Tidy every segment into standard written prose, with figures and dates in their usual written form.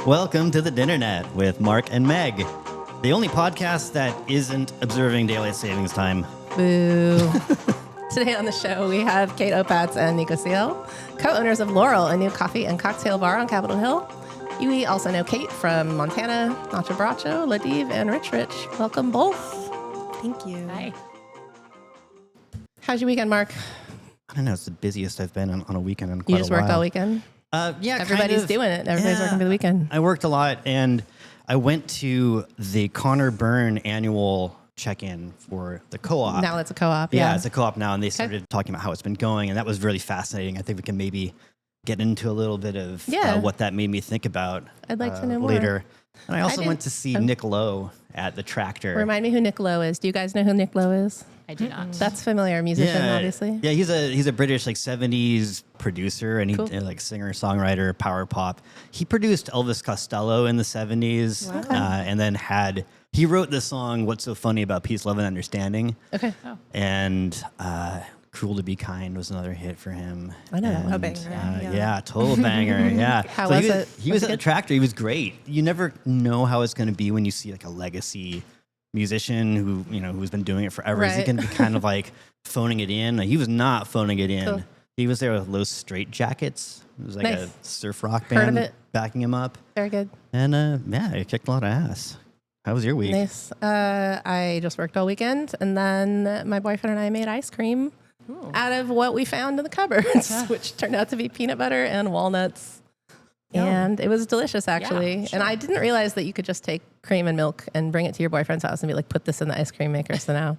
Welcome to the Dinnernet with Mark and Meg, the only podcast that isn't observing daylight savings time. Boo. Today on the show, we have Kate Opatz and Niko Ciel, co-owners of Laurel, a new coffee and cocktail bar on Capitol Hill. You also know Kate from Montana, Nacho Bracho, Ladiv, and Rich Rich. Welcome both. Thank you. Hi. How's your weekend, Mark? I don't know, it's the busiest I've been on a weekend in quite a while. You just worked all weekend? Yeah, Everybody's doing it. Everybody's working for the weekend. I worked a lot, and I went to the Connor Byrne annual check-in for the co-op. Now it's a co-op. Yeah, it's a co-op now, and they started talking about how it's been going, and that was really fascinating. I think we can maybe get into a little bit of what that made me think about. I'd like to know more. Later. And I also went to see Nick Lowe at the Tractor. Remind me who Nick Lowe is. Do you guys know who Nick Lowe is? I do not. That's familiar. Musician, obviously. Yeah, he's a British 70s producer, and Cool. singer, songwriter, power pop. He produced Elvis Costello in the 70s, and then he wrote the song "What's So Funny About Peace, Love, and Understanding." Okay. Oh. And "Cruel to Be Kind" was another hit for him. I know that one. A banger. Yeah, total banger. Yeah. How So was it? He was at the Tractor. He was great. You never know how it's going to be when you see like a legacy musician who's been doing it forever. Right. Is he going to be kind of like phoning it in? Like, he was not phoning it in. Cool. He was there with Los Straight Jackets. It was like Nice. a surf rock Heard of band it. backing him up. Very good. And he kicked a lot of ass. How was your week? Nice. I just worked all weekend, and then my boyfriend and I made ice cream out of what we found in the cupboards, which turned out to be peanut butter and walnuts. Yum. And it was delicious, actually. Yeah, sure. And I didn't realize that you could just take cream and milk and bring it to your boyfriend's house and be like, put this in the ice cream maker. So now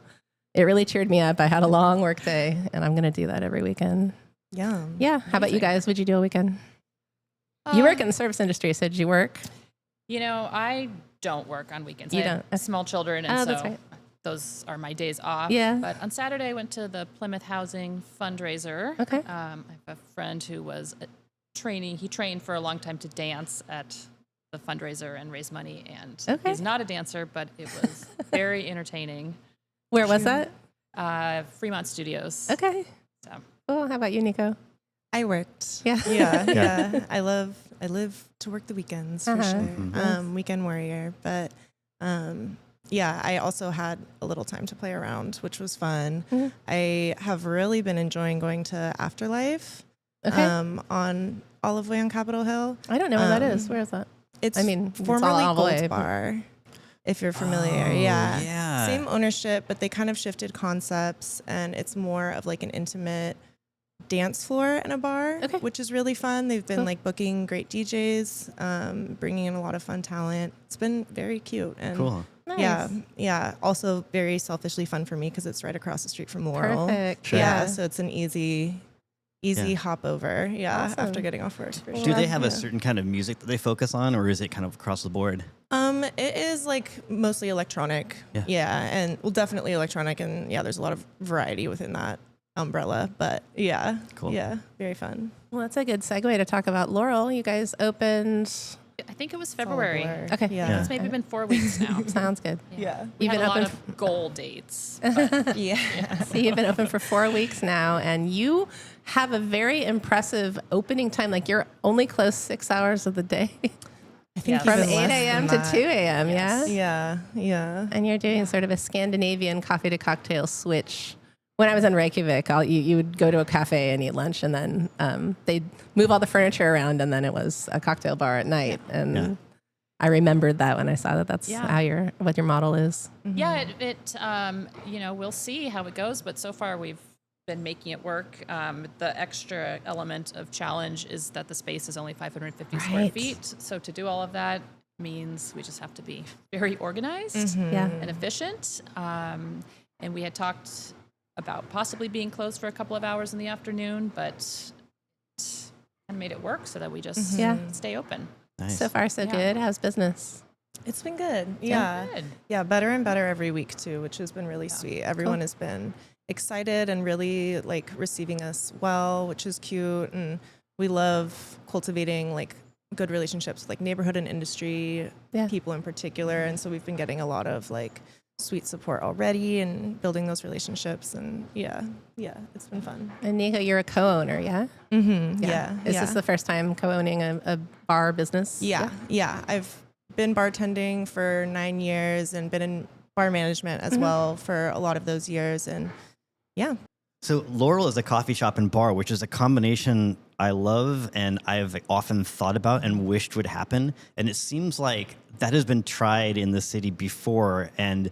it really cheered me up. I had a long work day, and I'm going to do that every weekend. Yum. Yeah. How about you guys? What'd you do all weekend? You work in the service industry, so did you work? You know, I don't work on weekends. You I have don't? small children, and Oh, so that's right. those are my days off. Yeah. But on Saturday, I went to the Plymouth Housing fundraiser. Okay. I have a friend who was training. He trained for a long time to dance at the fundraiser and raise money. And he's not a dancer, but it was very entertaining. Where was that? Fremont Studios. Okay. So. Well, how about you, Nico? I worked. Yeah. Yeah. I live to work the weekends for sure. Mhm. Weekend warrior. But I also had a little time to play around, which was fun. Mm-hmm. I have really been enjoying going to Afterlife Okay. on Olive Way on Capitol Hill. I don't know where that is. Where is that? It's I mean, it's all formerly Olive Gold's Way, but- Bar, if you're familiar. Oh, yeah. yeah. Same ownership, but they kind of shifted concepts, and it's more of like an intimate dance floor and a bar, Okay. which is really fun. They've been Cool. like booking great DJs, bringing in a lot of fun talent. It's been very cute. And Cool. Nice. yeah. Also very selfishly fun for me because it's right across the street from Laurel. Perfect. Sure. Yeah, so it's an easy Yeah. hop over. Yeah, Awesome. after getting off work. For Do sure. they have Yeah. a certain kind of music that they focus on, or is it kind of across the board? It is like mostly electronic. Yeah. Yeah, and well, definitely electronic, and yeah, there's a lot of variety within that umbrella. But yeah, Cool. yeah, very fun. Well, that's a good segue to talk about Laurel. You guys opened. I think it was February. Okay. Yeah. It's maybe been 4 weeks now. Sounds good. Yeah. We You've had been a lot open of goal dates. Yeah. So you've been open for 4 weeks now, and you have a very impressive opening time. Like, you're only closed 6 hours of the day, I think Yes. from even 8 less a.m. than to that. 2 a.m. Yes. Yeah. Yeah. And you're doing sort of a Scandinavian coffee to cocktail switch. When I was in Reykjavik, you would go to a cafe and eat lunch, and then they'd move all the furniture around, and then it was a cocktail bar at night. And Yeah. I remembered that when I saw that. That's Yeah. how what your model is. Yeah, we'll see how it goes, but so far we've been making it work. The extra element of challenge is that the space is only 550 square Right. feet. So to do all of that means we just have to be very organized Yeah. and efficient. And we had talked about possibly being closed for a couple of hours in the afternoon, but and made it work so that we just Yeah. stay open. Nice. So far, so Yeah. good. How's business? It's been good. Yeah. Good. Yeah, better and better every week too, which has been really sweet. Everyone has been excited and really like receiving us well, which is cute. And we love cultivating like good relationships with like neighborhood and industry Yeah. people in particular. And so we've been getting a lot of like sweet support already and building those relationships. And yeah, it's been fun. And Niko, you're a co-owner, yeah? Yeah. Is this the first time co-owning a bar business? Yeah. I've been bartending for 9 years and been in bar management as well for a lot of those years. And yeah. So Laurel is a coffee shop and bar, which is a combination I love and I've often thought about and wished would happen. And it seems like that has been tried in the city before, and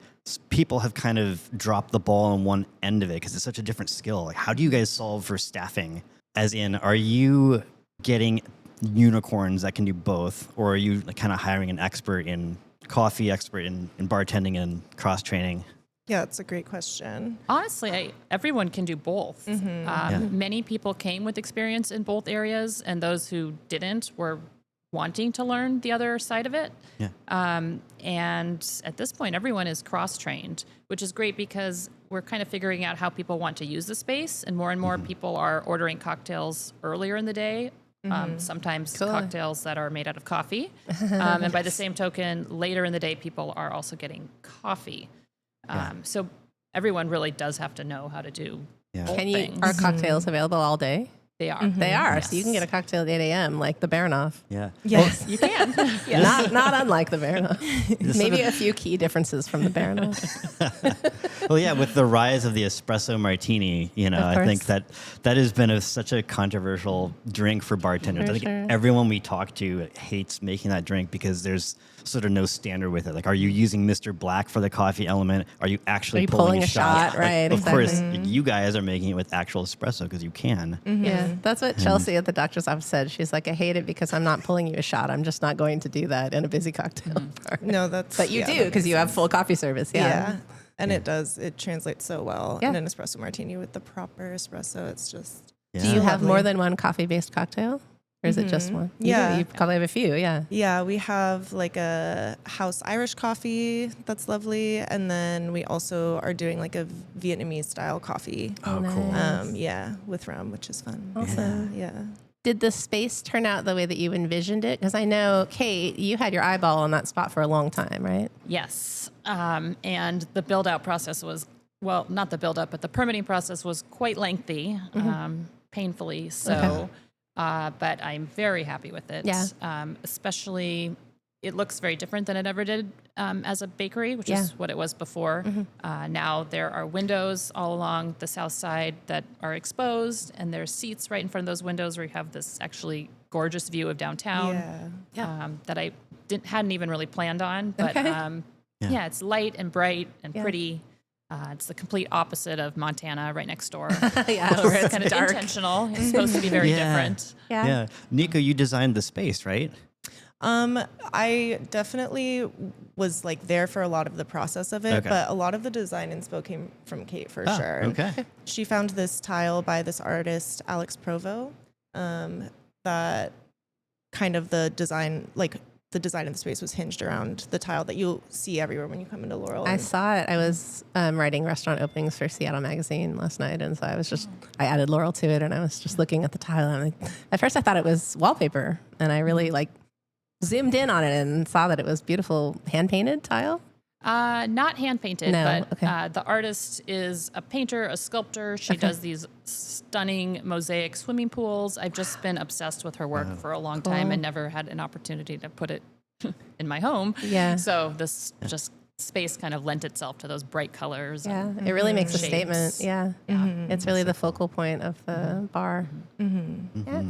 people have kind of dropped the ball on one end of it because it's such a different skill. Like, how do you guys solve for staffing? As in, are you getting unicorns that can do both, or are you kind of hiring an expert in coffee, expert in bartending and cross-training? Yeah, that's a great question. Honestly, everyone can do both. Many people came with experience in both areas, and those who didn't were wanting to learn the other side of it. Yeah. And at this point, everyone is cross-trained, which is great because we're kind of figuring out how people want to use the space, and more people are ordering cocktails earlier in the day. Sometimes cocktails that are made out of coffee. And by the same token, later in the day, people are also getting coffee. So everyone really does have to know how to do both things. Are cocktails available all day? They are. They are. Yes. So you can get a cocktail at 8 a.m. like the Baronoff. Yeah. Yes. You can. Not unlike the Baronoff. Maybe a few key differences from the Baronoff. Well, yeah, with the rise of the espresso martini, I think that has been such a controversial drink for bartenders. I think everyone we talk to hates making that drink because there's sort of no standard with it. Like, are you using Mr. Black for the coffee element? Are you actually pulling a shot? Right, Of exactly. course, you guys are making it with actual espresso because you can. Yeah, that's what Chelsea at the doctor's office said. She's like, I hate it because I'm not pulling you a shot. I'm just not going to do that in a busy cocktail bar. No, that's... But you do because you have full coffee service. Yeah. And it translates so well in an espresso martini with the proper espresso. It's just... Do you have more than one coffee-based cocktail? Or is it just one? You probably have a few, Yeah, we have like a house Irish coffee that's lovely. And then we also are doing like a Vietnamese style coffee. Oh, cool. With rum, which is fun. Awesome. Yeah. Did the space turn out the way that you envisioned it? Because I know, Kate, you had your eyeball on that spot for a long time, right? Yes. And the build-out process was, well, not the build-up, but the permitting process was quite lengthy, painfully so. Okay. But I'm very happy with it. Yeah. Especially, it looks very different than it ever did as a bakery, which is what it was before. Now there are windows all along the south side that are exposed, and there's seats right in front of those windows where you have this actually gorgeous view of downtown that I hadn't even really planned on. But it's light and bright and pretty. It's the complete opposite of Montana right next door. Where it's kind of intentional. It's supposed to be very different. Yeah. Niko, you designed the space, right? I definitely was like there for a lot of the process of it, but a lot of the design inspo came from Kate for sure. Okay. She found this tile by this artist, Alex Provo, that kind of the design of the space was hinged around the tile that you'll see everywhere when you come into Laurel. I saw it. I was writing restaurant openings for Seattle Magazine last night, and so I added Laurel to it, and I was just looking at the tile. And at first I thought it was wallpaper, and I really zoomed in on it and saw that it was beautiful hand-painted tile. Not hand-painted, No, but the artist is a painter, a sculptor. She does these stunning mosaic swimming pools. I've just been obsessed with her work for a long time and never had an opportunity to put it in my home. Yeah. So this just space kind of lent itself to those bright colors. Yeah, it really makes a statement. Yeah. It's really the focal point of the bar. Yeah.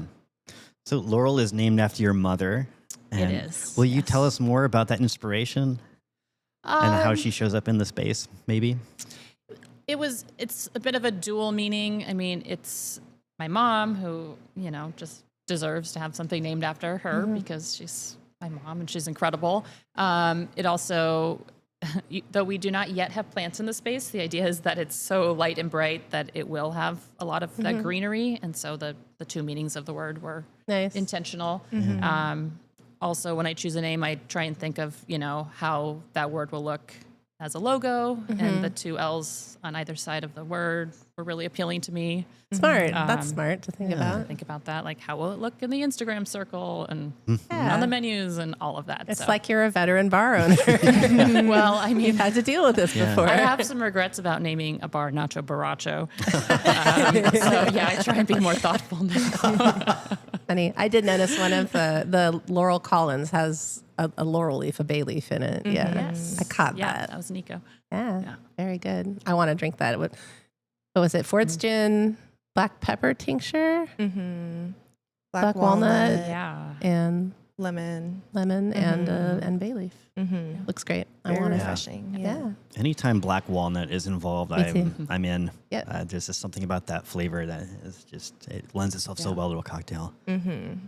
So Laurel is named after your mother. It is. Will you tell us more about that inspiration? And how she shows up in the space, maybe? It's a bit of a dual meaning. I mean, it's my mom who, just deserves to have something named after her because she's my mom and she's incredible. It also, though we do not yet have plants in the space, the idea is that it's so light and bright that it will have a lot of that greenery. And so the two meanings of the word were intentional. Also, when I choose a name, I try and think of, how that word will look as a logo, and the 2 L's on either side of the word were really appealing to me. Smart. That's smart to think about. Think about that, like how will it look in the Instagram circle and Yeah. on the menus and all of that. It's like you're a veteran bar owner. well, I mean, You've had to deal with this before. I have some regrets about naming a bar Nacho Baracho. So yeah, I try and be more thoughtful now. Funny. I did notice one of the Laurel Collins has a laurel leaf, a bay leaf in it. Yeah. Yes. I caught Yeah, that. that was Niko. Yeah. Very good. I want to drink that. What was it? Ford's Gin, black pepper tincture, black walnut, Yeah. and lemon. and bay leaf. Looks great. I Very want to. refreshing. Yeah. Anytime black walnut is involved, too. I'm in. Yep. There's just something about that flavor that is just, it lends itself so well to a cocktail.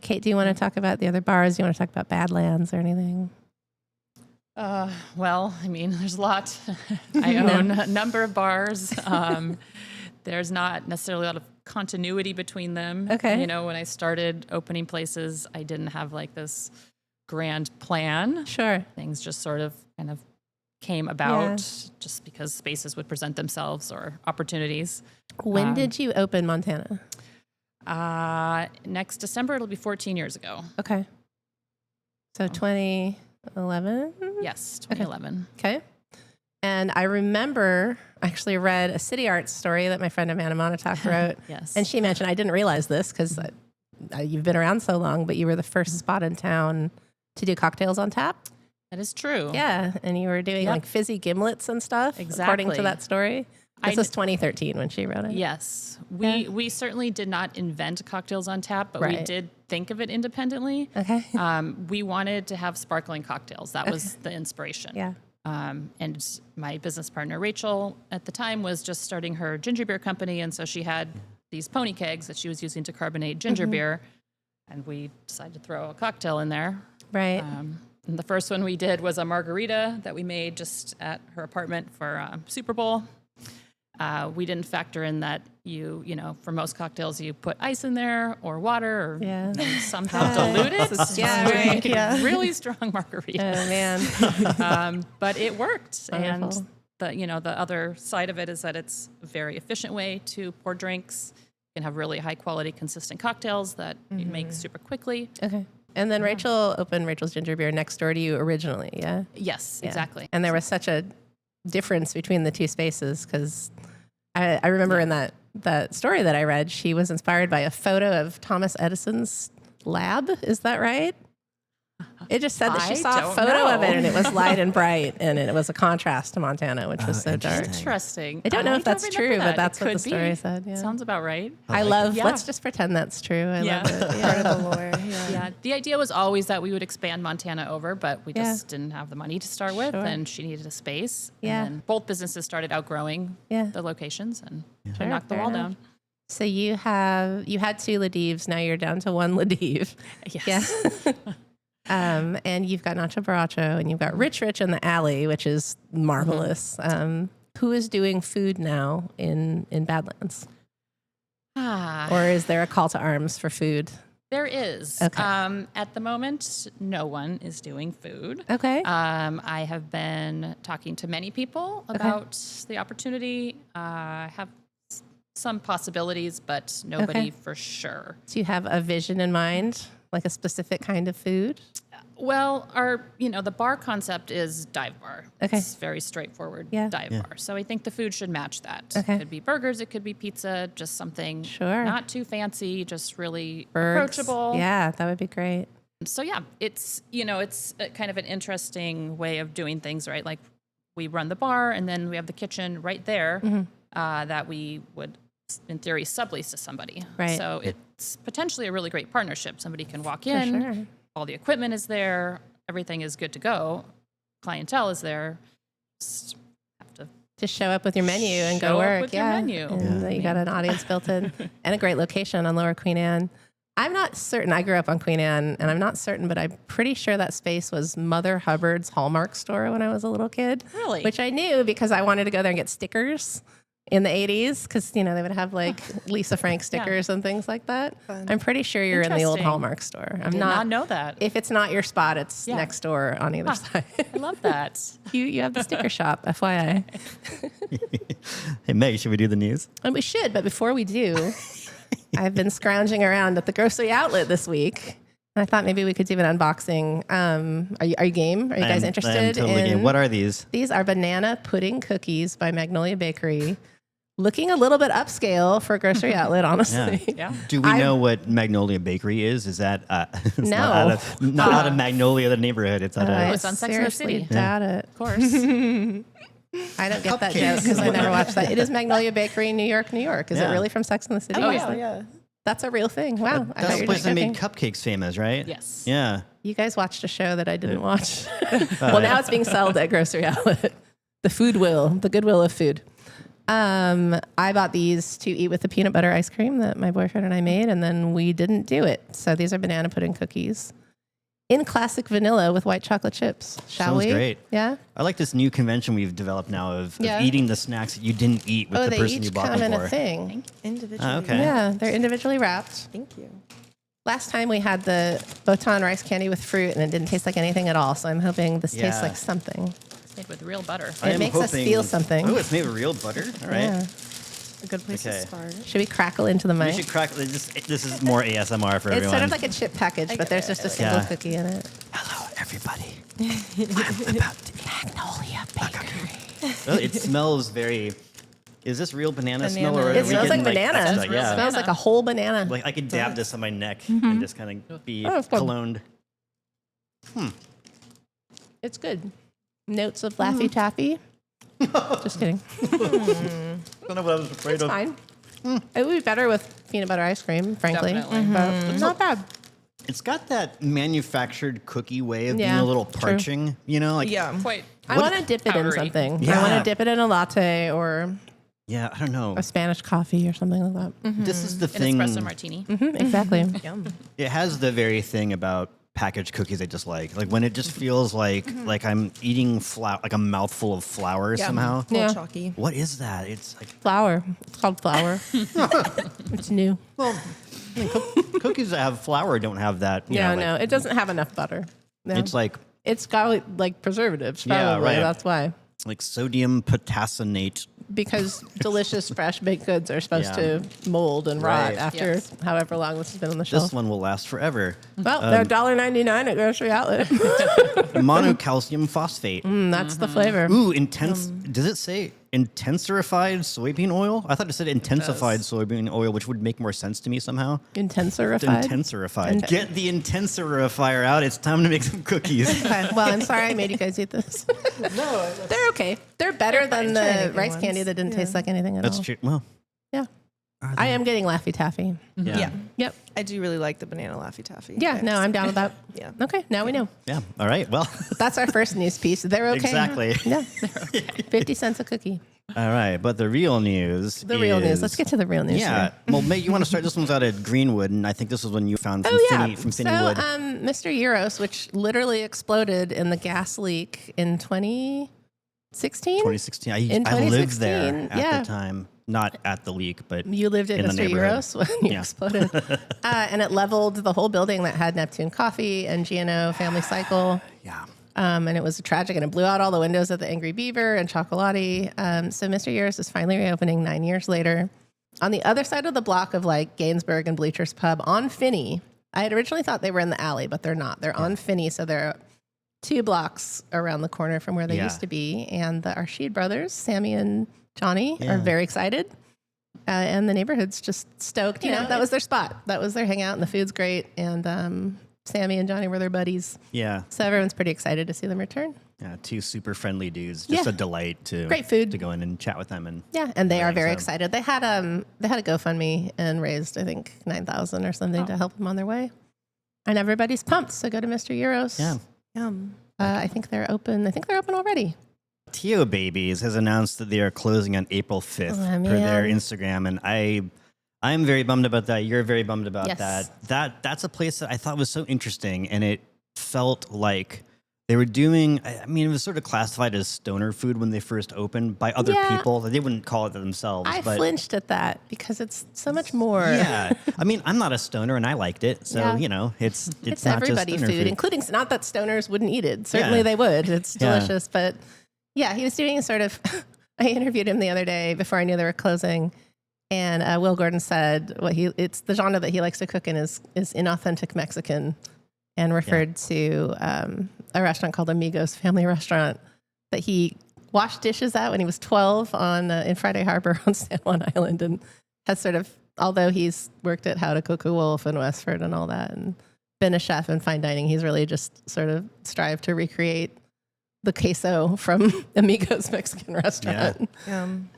Kate, do you want to talk about the other bars? Do you want to talk about Badlands or anything? Well, I mean, there's a lot. I own a number of bars. There's not necessarily a lot of continuity between them. Okay. You know, when I started opening places, I didn't have like this grand plan. Sure. Things just sort of kind of came about just because spaces would present themselves or opportunities. When did you open Montana? Next December, it'll be 14 years ago. Okay. So 2011? Yes, 2011. Okay. And I remember, I actually read a City Arts story that my friend Amanda Monotok wrote. Yes. And she mentioned, I didn't realize this because you've been around so long, but you were the first spot in town to do cocktails on tap. That is true. Yeah. And you were doing like fizzy gimlets and stuff. According Exactly. to that story. This was 2013 when she wrote it. Yes. We certainly did not invent cocktails on tap, but we Right. did think of it independently. Okay. We wanted to have sparkling cocktails. That was the inspiration. Yeah. And my business partner, Rachel, at the time was just starting her ginger beer company. And so she had these pony kegs that she was using to carbonate ginger beer. And we decided to throw a cocktail in there. Right. And the first one we did was a margarita that we made just at her apartment for Super Bowl. We didn't factor in that you know, for most cocktails, you put ice in there or water or somehow dilute it. Yeah, to right. make it a really strong margarita. Oh, man. But it worked. Wonderful. And the other side of it is that it's a very efficient way to pour drinks. You can have really high quality, consistent cocktails that you make super quickly. Okay. And then Rachel opened Rachel's Ginger Beer next door to you originally, yeah? Yes, Yeah. exactly. And there was such a difference between the two spaces because I remember in that story that I read, she was inspired by a photo of Thomas Edison's lab. Is that right? It just said that she I saw a don't photo of know. it and it was light and bright and it was a contrast to Montana, which was so dark. Interesting. I don't know if that's remember true, that. but that's It what the could story be. said. Yeah. Sounds about right. I love, Yeah. let's just pretend that's true. I Yeah. love it. Part Yeah. of the lore. Yeah. Yeah, the idea was always that we would expand Montana over, but we just didn't have the money to start with, Sure. and she needed a space. Yeah. And then both businesses started outgrowing Yeah. the locations, and Sure, I knocked the fair wall enough. down. So you had 2 Ladives, now you're down to 1 Ladive. Yes. Yeah. And you've got Nacho Baracho and you've got Rich in the Alley, which is marvelous. Who is doing food now in Badlands? Or is there a call to arms for food? There is. Okay. At the moment, no one is doing food. Okay. I have been talking to many people about the opportunity. I have some possibilities, but nobody for sure. Do you have a vision in mind, like a specific kind of food? Well, the bar concept is dive bar. Okay. It's very straightforward Yeah. dive bar. So I think the food should match that. Okay. It could be burgers, it could be pizza, just something Sure. not too fancy, just really Bergs. approachable. Yeah, that would be great. So yeah, it's a kind of an interesting way of doing things, right? Like we run the bar and then we have the kitchen right there that we would, in theory, sublease to somebody. Right. So it's potentially a really great partnership. Somebody can walk in, sure. all the equipment is there, everything is good to go, clientele is there. Just have to Just show up with your menu and Show go up work. with your menu. And you got an audience built in and a great location on Lower Queen Anne. I'm not certain. I grew up on Queen Anne, and I'm not certain, but I'm pretty sure that space was Mother Hubbard's Hallmark store when I was a little kid. Really? Which I knew because I wanted to go there and get stickers in the 80s, because they would have like Lisa Frank stickers and things like that. Fun. I'm pretty sure you're in the old Interesting. Hallmark store. I did not know that. If it's not your spot, it's Yeah. next door on either side. I love that. You have the sticker shop, FYI. Hey, Meg, should we do the news? And we should, but before we do, I've been scrounging around at the grocery outlet this week. And I thought maybe we could do an unboxing. Are you game? Are you guys interested? I am totally in game. What are these? These are banana pudding cookies by Magnolia Bakery. Looking a little bit upscale for a grocery outlet, honestly. Yeah. Do we know what Magnolia Bakery is? Is that it's No. not out of Magnolia, the neighborhood? It's out of it's on Sex and the seriously City. doubt it. Of course. I don't get that joke because I never watched that. It is Magnolia Bakery, New York, New York. Is it Yeah. really from Sex and the City? Oh, yeah, yeah. yeah. That's a real thing. Wow. I thought That's you the were place just that made joking. cupcakes famous, right? Yes. Yeah. You guys watched a show that I didn't watch. Well, now it's being sold at grocery outlet. The goodwill of food. I bought these to eat with the peanut butter ice cream that my boyfriend and I made, and then we didn't do it. So these are banana pudding cookies in classic vanilla with white chocolate chips. Shall Sounds we? great. Yeah. I like this new convention we've developed now of Yeah. eating the snacks that you didn't eat with Oh, the they person you each bought come them in for. a thing. Individually. okay. Yeah, they're individually wrapped. Thank you. Last time we had the Botan rice candy with fruit, and it didn't taste like anything at all. So I'm hoping this tastes Yeah. like something. It's made with real butter. I It am makes us feel something. Oh, it's made with real butter? All right. Yeah. A good place Okay. to start. Should we crackle into the We mic? should crack this is more ASMR for It's everyone. sort of like a chip package, but there's just a single Yeah. cookie in it. Hello, everybody. I'm about to eat. Magnolia Bakery. Oh, it smells very. Is this real banana smell, or Banana. are It we smells like getting, banana. extra? It Yeah. smells like a whole banana. Like I could dab this on my neck and just kind of be Oh, it's good. cologned. It's good. Notes of Laffy Taffy. Just kidding. I don't know what I was afraid It's of. fine. It would be better with peanut butter ice cream, frankly. Definitely. But it's not bad. It's got that manufactured cookie way of being Yeah, a little true. parching, like Yeah. Quite. I What- want to dip it in powdery. something. I Yeah. want to dip it in a latte or yeah, I don't know. a Spanish coffee or something like that. This is the An thing. espresso martini. Exactly. Yum. It has the very thing about packaged cookies I just like when it just feels like I'm eating flour, like a mouthful of flour somehow. A little Yeah. chalky. What is that? It's like Flour. It's called flour. It's new. well, I mean, cookies that have flour don't have that. you Yeah, know, no, it doesn't have enough butter. No. It's like It's got like preservatives, Yeah, probably. right. That's why. sodium potassium. Because delicious fresh baked goods are supposed Yeah. to mold and rot Right. after Yes. however long this has been on the shelf. This one will last forever. Well, they're $1.99 at grocery outlet. Monocalcium phosphate. That's the flavor. Ooh, intense. Does it say intensified soybean oil? I thought it said intensified soybean oil, which would make more sense to me somehow. Intensified. Intensified. Get the intensifier out. It's time to make some cookies. Okay. Well, I'm sorry I made you guys eat this. No, they're okay. They're better than Try the anything rice once. candy that didn't taste like anything at That's all. true. Well, Yeah. I am getting Laffy Taffy. yeah. Yeah. Yep. I do really like the banana Laffy Taffy. Yeah, no, I'm down with that. Yeah. Okay, now we know. Yeah. All right. Well, That's our first news piece. They're okay. exactly. Yeah. 50 cents a cookie. All right. But the real news. The real news. is- Let's get to the real news. Yeah. here. Well, May, you want to start? This one's out of Greenwood, and I think this is one you found from Oh, yeah. Finney, from Finneywood. Mr. Euros, which literally exploded in the gas leak in 2016. 2016. In I lived there 2016, at yeah. the time. Not at the leak, but You lived at in the Mr. neighborhood. Euros when you Yeah. exploded. And it leveled the whole building that had Neptune Coffee and G&O Family Cycle. yeah. And it was tragic, and it blew out all the windows at the Angry Beaver and Chocolati. So Mr. Euros is finally reopening 9 years later. On the other side of the block of like Gainsbourg and Bleachers Pub on Finney. I had originally thought they were in the alley, but they're not. They're on Finney, so they're 2 blocks around the corner from where they Yeah. used to be. And the Arshid brothers, Sammy and Johnny, Yeah. are very excited. And the neighborhood's just stoked. You know, that was their spot. That was their hangout, and the food's great. And Sammy and Johnny were their buddies. Yeah. So everyone's pretty excited to see them return. Yeah. 2 super friendly dudes. Just Yeah. a delight to Great food. to go in and chat with them. And Yeah, and they are Right, very so- excited. They had a GoFundMe and raised, I think, 9,000 or something to help them on their way. And everybody's pumped. So go to Mr. Euros. yeah. Yum. I think they're open. I think they're open already. Tio Babies has announced that they are closing on April 5th Oh, per their man. Instagram, and I'm very bummed about that. You're very bummed about Yes. that. That's a place that I thought was so interesting, and it felt like They were doing, I mean, it was sort of classified as stoner food when they first opened by other Yeah. people. They wouldn't call it themselves. I but flinched at that because it's so much more. Yeah. I mean, I'm not a stoner and I liked it. So, Yeah. you know, it's It's not everybody just stoner food, including, not that stoners wouldn't eat it. Certainly Yeah. they would. It's Yeah. delicious. But yeah, he was doing a sort of, I interviewed him the other day before I knew they were closing. And Will Gordon said it's the genre that he likes to cook in is inauthentic Mexican, and referred to a restaurant called Amigos Family Restaurant that he washed dishes at when he was 12 in Friday Harbor on San Juan Island, and has sort of, although he's worked at How to Cook a Wolf and Westford and all that, and been a chef in fine dining, he's really just sort of strived to recreate the queso from Amigos Mexican restaurant,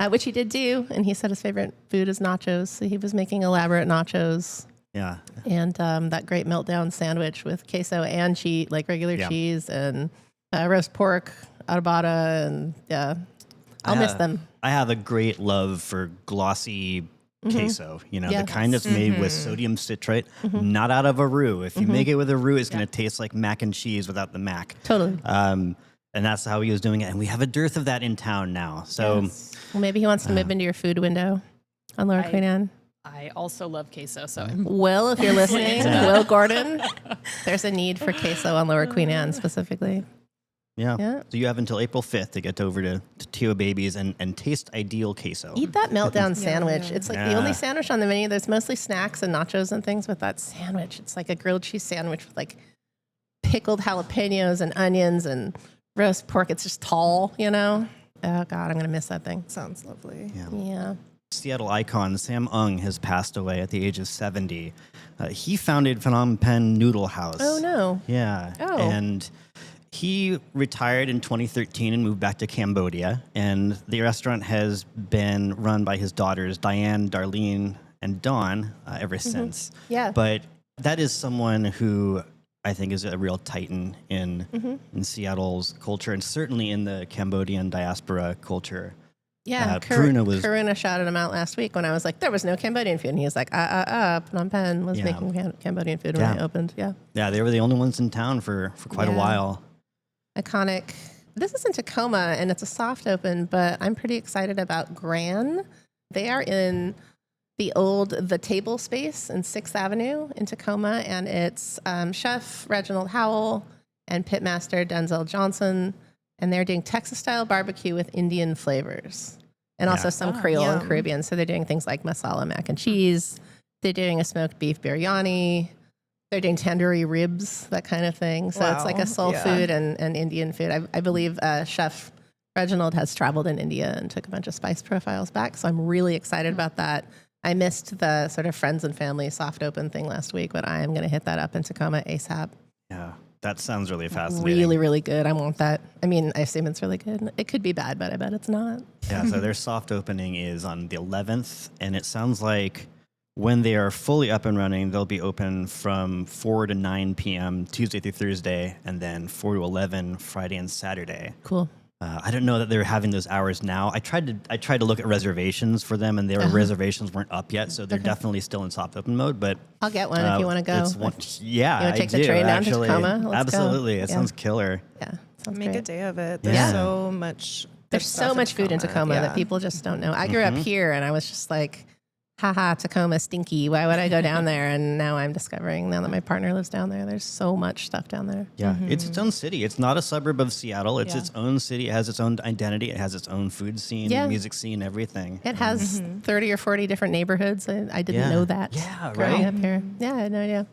which he did do. And he said his favorite food is nachos. So he was making elaborate nachos. Yeah. And that great meltdown sandwich with queso and cheese, like regular cheese, and roast pork, adobada, and I'll miss them. I have a great love for glossy queso, you know, Yes. the kind that's made with sodium citrate, not out of a roux. If you make it with a roux, it's going to taste like mac and cheese without the mac. Totally. And that's how he was doing it. And we have a dearth of that in town now. So Well, maybe he wants to move into your food window on Lower Queen Anne. I also love queso, so Will, if you're listening, Will Gordon, there's a need for queso on Lower Queen Anne specifically. yeah. Yeah. So you have until April 5th to get over to Tio Babies and taste ideal queso. Eat that meltdown sandwich. It's like the Yeah. only sandwich on the menu. There's mostly snacks and nachos and things, but that sandwich, it's like a grilled cheese sandwich with like pickled jalapenos and onions and roast pork. It's just tall, you know? Oh, God, I'm going to miss that thing. Sounds lovely. Yeah. Seattle icon Sam Ung has passed away at the age of 70. He founded Phnom Penh Noodle House. Oh, no. Yeah. Oh. And he retired in 2013 and moved back to Cambodia. And the restaurant has been run by his daughters, Diane, Darlene, and Dawn, ever since. Yeah. But that is someone who I think is a real titan in Seattle's culture, and certainly in the Cambodian diaspora culture. Yeah, Karuna shouted him out last week when I was like, there was no Cambodian food. And he was like, Phnom Penh was making Cambodian food when I opened. Yeah. Yeah, they were the only ones in town for quite a while. Iconic. This is in Tacoma, and it's a soft open, but I'm pretty excited about Gran. They are in the table space in 6th Avenue in Tacoma, and it's Chef Reginald Howell and Pitmaster Denzel Johnson, and they're doing Texas-style barbecue with Indian flavors, and also some Creole and Caribbean. So they're doing things like masala mac and cheese. They're doing a smoked beef biryani. They're doing tandoori ribs, that kind of thing. So it's like a soul food and Indian food. I believe Chef Reginald has traveled in India and took a bunch of spice profiles back. So I'm really excited about that. I missed the sort of friends and family soft open thing last week, but I am going to hit that up in Tacoma ASAP. Yeah, that sounds really fascinating. Really, really good. I want that. I mean, I assume it's really good. It could be bad, but I bet it's not. Yeah, so their soft opening is on the 11th, and it sounds like when they are fully up and running, they'll be open from 4 to 9 p.m. Tuesday through Thursday, and then 4 to 11 Friday and Saturday. Cool. I don't know that they're having those hours now. I tried to look at reservations for them, and their reservations weren't up yet, so they're definitely still in soft open mode. But I'll get one if you want to go. You want to take the train down to Tacoma? Let's Absolutely, go. it sounds killer. Yeah, sounds Make great. a day of it. Yeah. There's so much. There's so much food in Tacoma that people just don't know. I grew up here, and I was just like, haha, Tacoma stinky. Why would I go down there? And now I'm discovering, now that my partner lives down there, there's so much stuff down there. Yeah, it's its own city. It's not a suburb of Seattle. It's its own city. It has its own identity. It has its own food scene, music scene, everything. It has 30 or 40 different neighborhoods. I didn't know that. Yeah, growing right. up here. Yeah, I had no idea.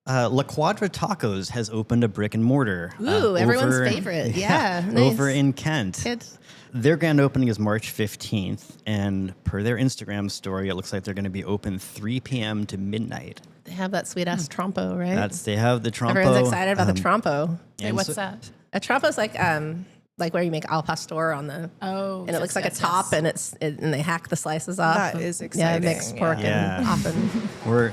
La Cuadra Tacos has opened a brick and mortar. Ooh, everyone's favorite. Yeah, nice. Over in Kent. It's Their grand opening is March 15th, and per their Instagram story, it looks like they're going to be open 3 p.m. to midnight. They have that sweet ass trompo, right? They have the trompo. Everyone's excited about the trompo. Wait, what's that? A trompo's like where you make al pastor on the and it looks like a top, and and they hack the slices off. That is exciting. Yeah, mixed pork and often. We're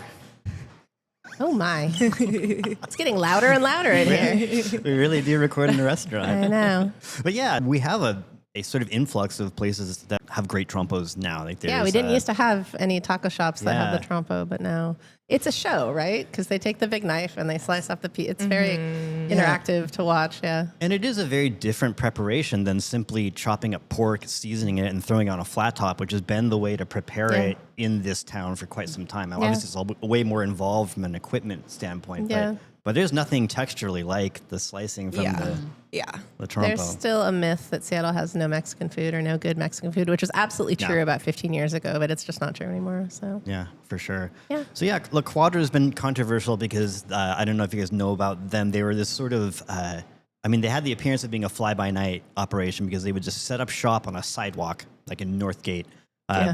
Oh my! It's getting louder and louder in here. we really do record in a restaurant. I know. But yeah, we have a sort of influx of places that have great trompos now. Like Yeah, we didn't used to have any taco shops that have the trompo, but now It's a show, right? Because they take the big knife and they slice up the piece. It's very interactive to watch. Yeah. And it is a very different preparation than simply chopping up pork, seasoning it, and throwing it on a flat top, which has been the way to prepare it in this town for quite some time. Obviously, it's way more involved from an equipment standpoint, but there's nothing texturally like the slicing from the trompo. There's still a myth that Seattle has no Mexican food or no good Mexican food, which was absolutely true about 15 years ago, but it's just not true anymore. So yeah, for sure. Yeah. So yeah, La Quadra has been controversial because I don't know if you guys know about them. They were this sort of, they had the appearance of being a fly-by-night operation because they would just set up shop on a sidewalk, like in Northgate,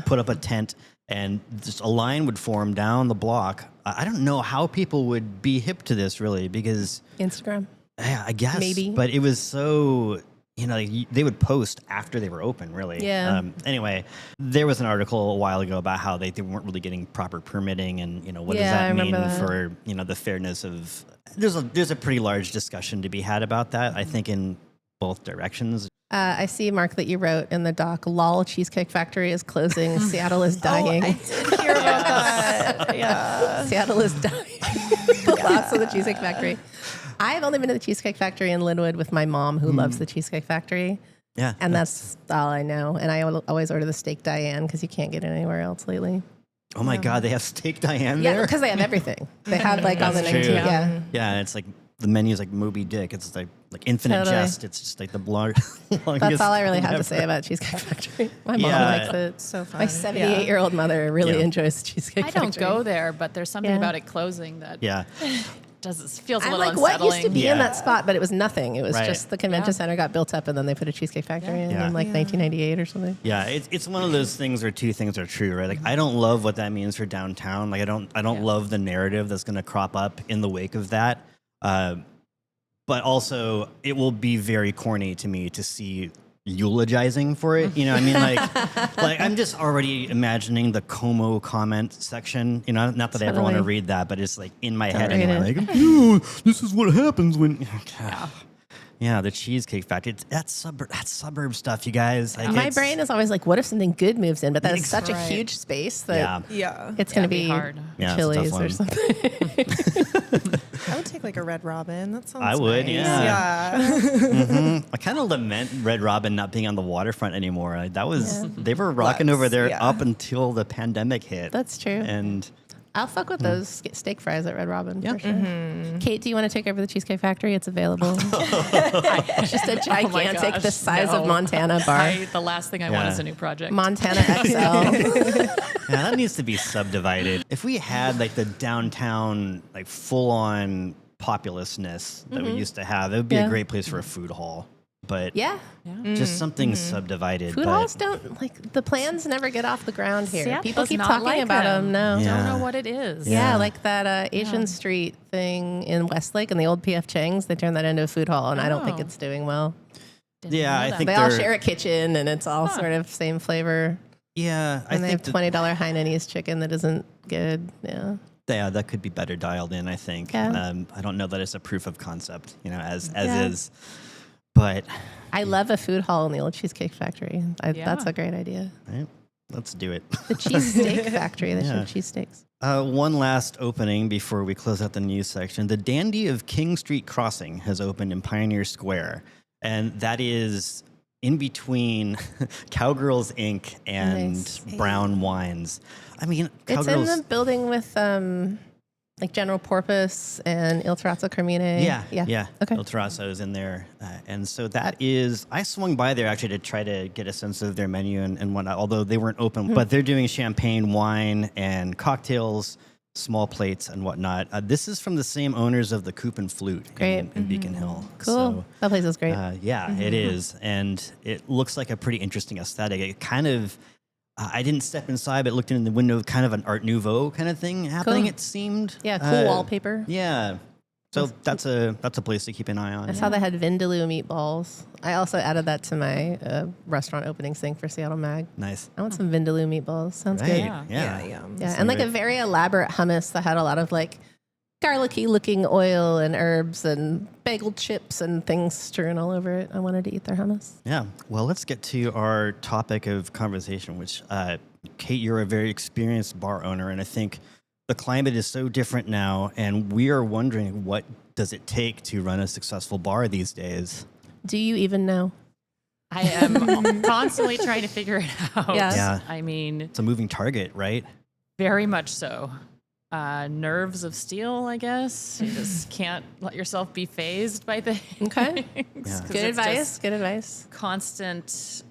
put up a tent, and just a line would form down the block. I don't know how people would be hip to this, really, because Instagram. Yeah, I guess. Maybe. But it was so, they would post after they were open, really. Yeah. Anyway, there was an article a while ago about how they weren't really getting proper permitting and, what does I that mean remember that. for, the fairness of... There's a pretty large discussion to be had about that, I think, in both directions. I see, Mark, that you wrote in the doc, "Lol, Cheesecake Factory is closing. Seattle is dying." I did hear about that. Yeah. Seattle is dying. The loss of the Cheesecake Factory. I've only been to the Cheesecake Factory in Linwood with my mom, who loves the Cheesecake Factory. Yeah. And that's all I know. And I always order the steak Diane because you can't get it anywhere else lately. Oh, my God, they have steak Diane Yeah, there? because they have everything. They have like all the That's 19. true. Yeah. Yeah, it's like the menu's like Moby Dick. It's like infinite Totally. jest. It's just like the longest. That's all I really have to say about Cheesecake Factory. My mom likes it. So fun. My 78-year-old mother really enjoys the Cheesecake I Factory. don't go there, but there's something Yeah. about it closing that Yeah. feels a I'm little like, unsettling. what used to be Yeah. in that spot? But it was nothing. It was Right. just the convention center got built up, and then they put a Cheesecake Factory in Yeah. like 1998 or something. Yeah, it's one of those things where two things are true, right? Like I don't love what that means for downtown. Like I don't love the narrative that's going to crop up in the wake of that. But also, it will be very corny to me to see eulogizing for it. You know, I mean, like I'm just already imagining the Como comment section. You know, not that I ever want to Totally. read that, but it's like in my Don't head read anyway. it. Like, "Ew, this is what happens when. Yeah, the Cheesecake Factory. That's suburb stuff, you guys. Like, My it's- brain is always like, what if something good moves in? But that is such a Right. huge space that Yeah. it's going to be be hard. Yeah, it's a tough Chili's or one. something. I would take like a Red Robin. That sounds I would, nice. yeah. I kind of lament Red Robin not being on the waterfront anymore. Like, that was they were rocking over there yeah. up until the pandemic hit. That's true. And I'll fuck with those steak fries at Red Robin for sure. Kate, do you want to take over the Cheesecake Factory? It's available. It's just a gigantic, the gosh, size of no. Montana bar. The last thing I want Yeah. is a new project. Montana XL. yeah, that needs to be subdivided. If we had like the downtown, like full on populousness that we used to have, it would be a Yeah. great place for a food hall. But Yeah. just something subdivided. Food but halls don't, like, the plans never get off the ground here. Seattle's People keep not talking like about them. No. Yeah. Don't know what it is. Yeah, Yeah. like that Asian Street thing in Westlake and the old PF Chang's, they turned that into a food hall, and I don't think Oh. it's doing well. Didn't Yeah, know I that. think They all they're- share a kitchen, and it's all sort of same flavor. yeah, I And they have think $20 Hainanese chicken that isn't good. Yeah. that could be better dialed in. I think. Yeah. I don't know that it's a proof of concept, as Yeah. is, but. I love a food hall in the old Cheesecake Factory. Yeah. That's a great idea. Right, let's do it. The Cheesesteak Factory. They should Yeah. have cheesesteaks. One last opening before we close out the news section. The Dandy of King Street Crossing has opened in Pioneer Square, and that is in between Cowgirls Inc. and Nice. Brown Wines. I mean, It's Cowgirls. in the building with like General Porpoise and Il Terrazzo Carmine. Yeah. Okay. El Terrazzo is in there. And so that is, I swung by there actually to try to get a sense of their menu and whatnot, although they weren't open, but they're doing champagne, wine, and cocktails, small plates, and whatnot. This is from the same owners of the Coop and Flute Great. in Beacon Hill. Cool. So, That place is great. yeah, it is. And it looks like a pretty interesting aesthetic. It kind of, I didn't step inside, but looked in the window, kind of an Art Nouveau kind of thing happening, Cool. it seemed. Yeah, cool wallpaper. Yeah. So that's a place to keep an eye on. I saw they had Vindaloo meatballs. I also added that to my restaurant openings thing for Seattle Mag. Nice. I want some Vindaloo meatballs. Sounds Right. good. Yeah. Yeah. Yeah, and like a very elaborate hummus that had a lot of like garlicky looking oil and herbs and bagel chips and things strewn all over it. I wanted to eat their hummus. Yeah. Well, let's get to our topic of conversation, which, Kate, you're a very experienced bar owner, and I think the climate is so different now, and we are wondering, what does it take to run a successful bar these days? Do you even know? I am constantly trying to figure it out. Yeah. I mean, It's a moving target, right? very much so. Nerves of steel, I guess. You just can't let yourself be phased by things. Okay. Yeah. 'Cause Good it's advice. just Good advice. constant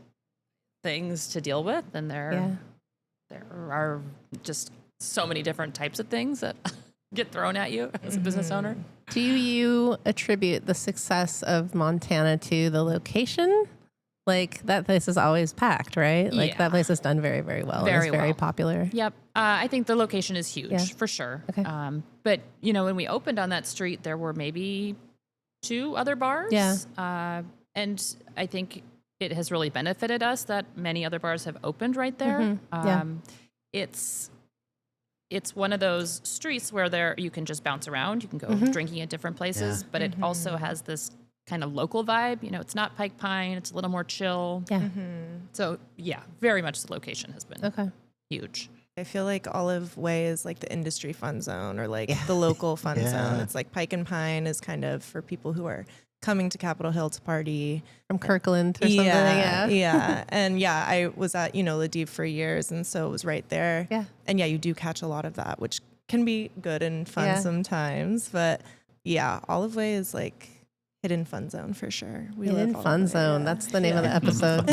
things to deal with, and there are just so many different types of things that get thrown at you as a business owner. Do you attribute the success of Montana to the location? Like, that place is always packed, right? Like, Yeah. that place is done very, very well. Very It's very well. popular. Yep. I think the location is huge Yeah. for sure. Okay. But, when we opened on that street, there were maybe 2 other bars. Yeah. And I think it has really benefited us that many other bars have opened right there. Mhm. Yeah. It's one of those streets where you can just bounce around. You can go Mm-hmm. drinking at different places, Yeah. but it also has this kind of local vibe. It's not Pike Pine. It's a little more chill. Yeah. So, yeah, very much the location has been Okay. huge. I feel like Olive Way is like the industry fun zone, or like Yeah. the local fun Yeah. zone. It's like Pike and Pine is kind of for people who are coming to Capitol Hill to party. From Kirkland or something. Yeah. Yeah. And yeah, I was at, Ladib for years, and so it was right there. Yeah. And yeah, you do catch a lot of that, which can be good and fun Yeah. sometimes. But yeah, Olive Way is like hidden fun zone for sure. We love Hidden Olive Fun Way, Zone. yeah. That's the name of the Yeah. episode.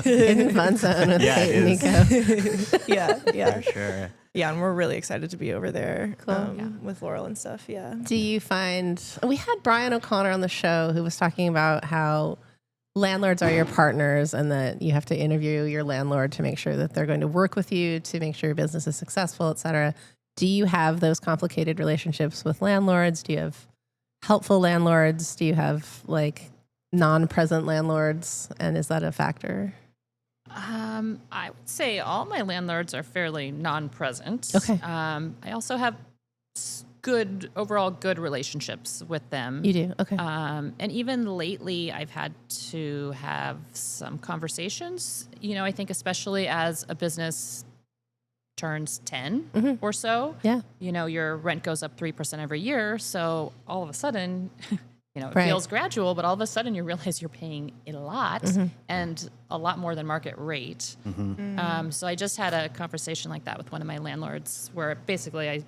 Hidden Fun Zone with Yeah, Kate it and is. Nico. Yeah. For sure. Yeah, and we're really excited to be over there Cool. with Laurel and stuff. Yeah. Do you find, we had Brian O'Connor on the show who was talking about how landlords are your partners and that you have to interview your landlord to make sure that they're going to work with you to make sure your business is successful, et cetera. Do you have those complicated relationships with landlords? Do you have helpful landlords? Do you have like non-present landlords? And is that a factor? I would say all my landlords are fairly non-present. Okay. I also have overall good relationships with them. You do? Okay. And even lately, I've had to have some conversations. I think especially as a business turns 10 or so, Yeah. your rent goes up 3% every year. So all of a sudden, it Right. feels gradual, but all of a sudden you realize you're paying a lot and a lot more than market rate. So I just had a conversation like that with one of my landlords where basically I,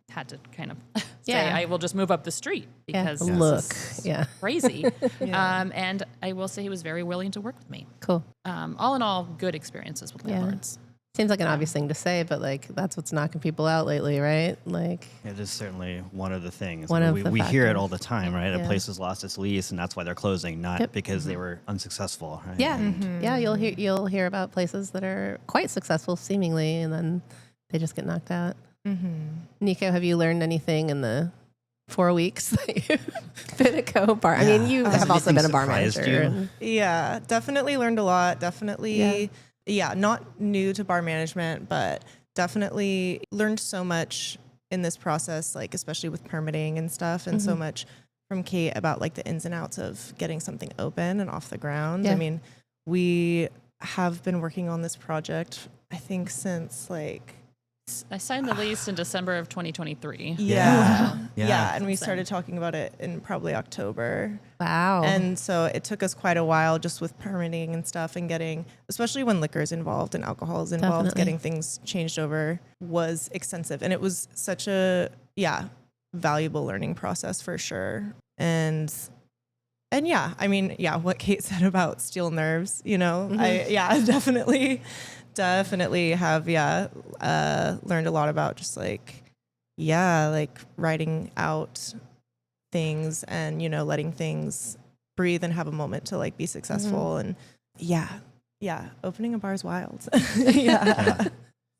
had to kind of say, Yeah. I will just move up the street because Yeah. this Look. is Yeah. crazy. And I will say he was very willing to work with me. Cool. All in all, good experiences with Yeah. landlords. Seems like an obvious thing to say, but like that's what's knocking people out lately, right? Like, It is certainly one of the things. One of we the we hear it factors. all the time, right? Yeah. A place has lost its lease, and that's why they're closing, not Yep. because they were unsuccessful. Right? yeah, And yeah, you'll hear about places that are quite successful seemingly, and then they just get knocked out. Niko, have you learned anything in the 4 weeks that you've been a co-bar? I mean, you Has have also anything been a bar surprised manager. you? and- Yeah, definitely learned a lot. Definitely, yeah, not new to bar management, but definitely learned so much in this process, like especially with permitting and stuff, and so much from Kate about like the ins and outs of getting something open and off the ground. Yeah. I mean, we have been working on this project, I think, since like I signed the lease in December of 2023. yeah, Yeah. and we Same. started talking about it in probably October. Wow. And so it took us quite a while just with permitting and stuff and getting, especially when liquor is involved and alcohol is involved, Definitely. getting things changed over was extensive. And it was such a, valuable learning process for sure. And yeah, I mean, what Kate said about steel nerves, I definitely have, learned a lot about just like writing out things and, letting things breathe and have a moment to like be successful. And opening a bar is wild.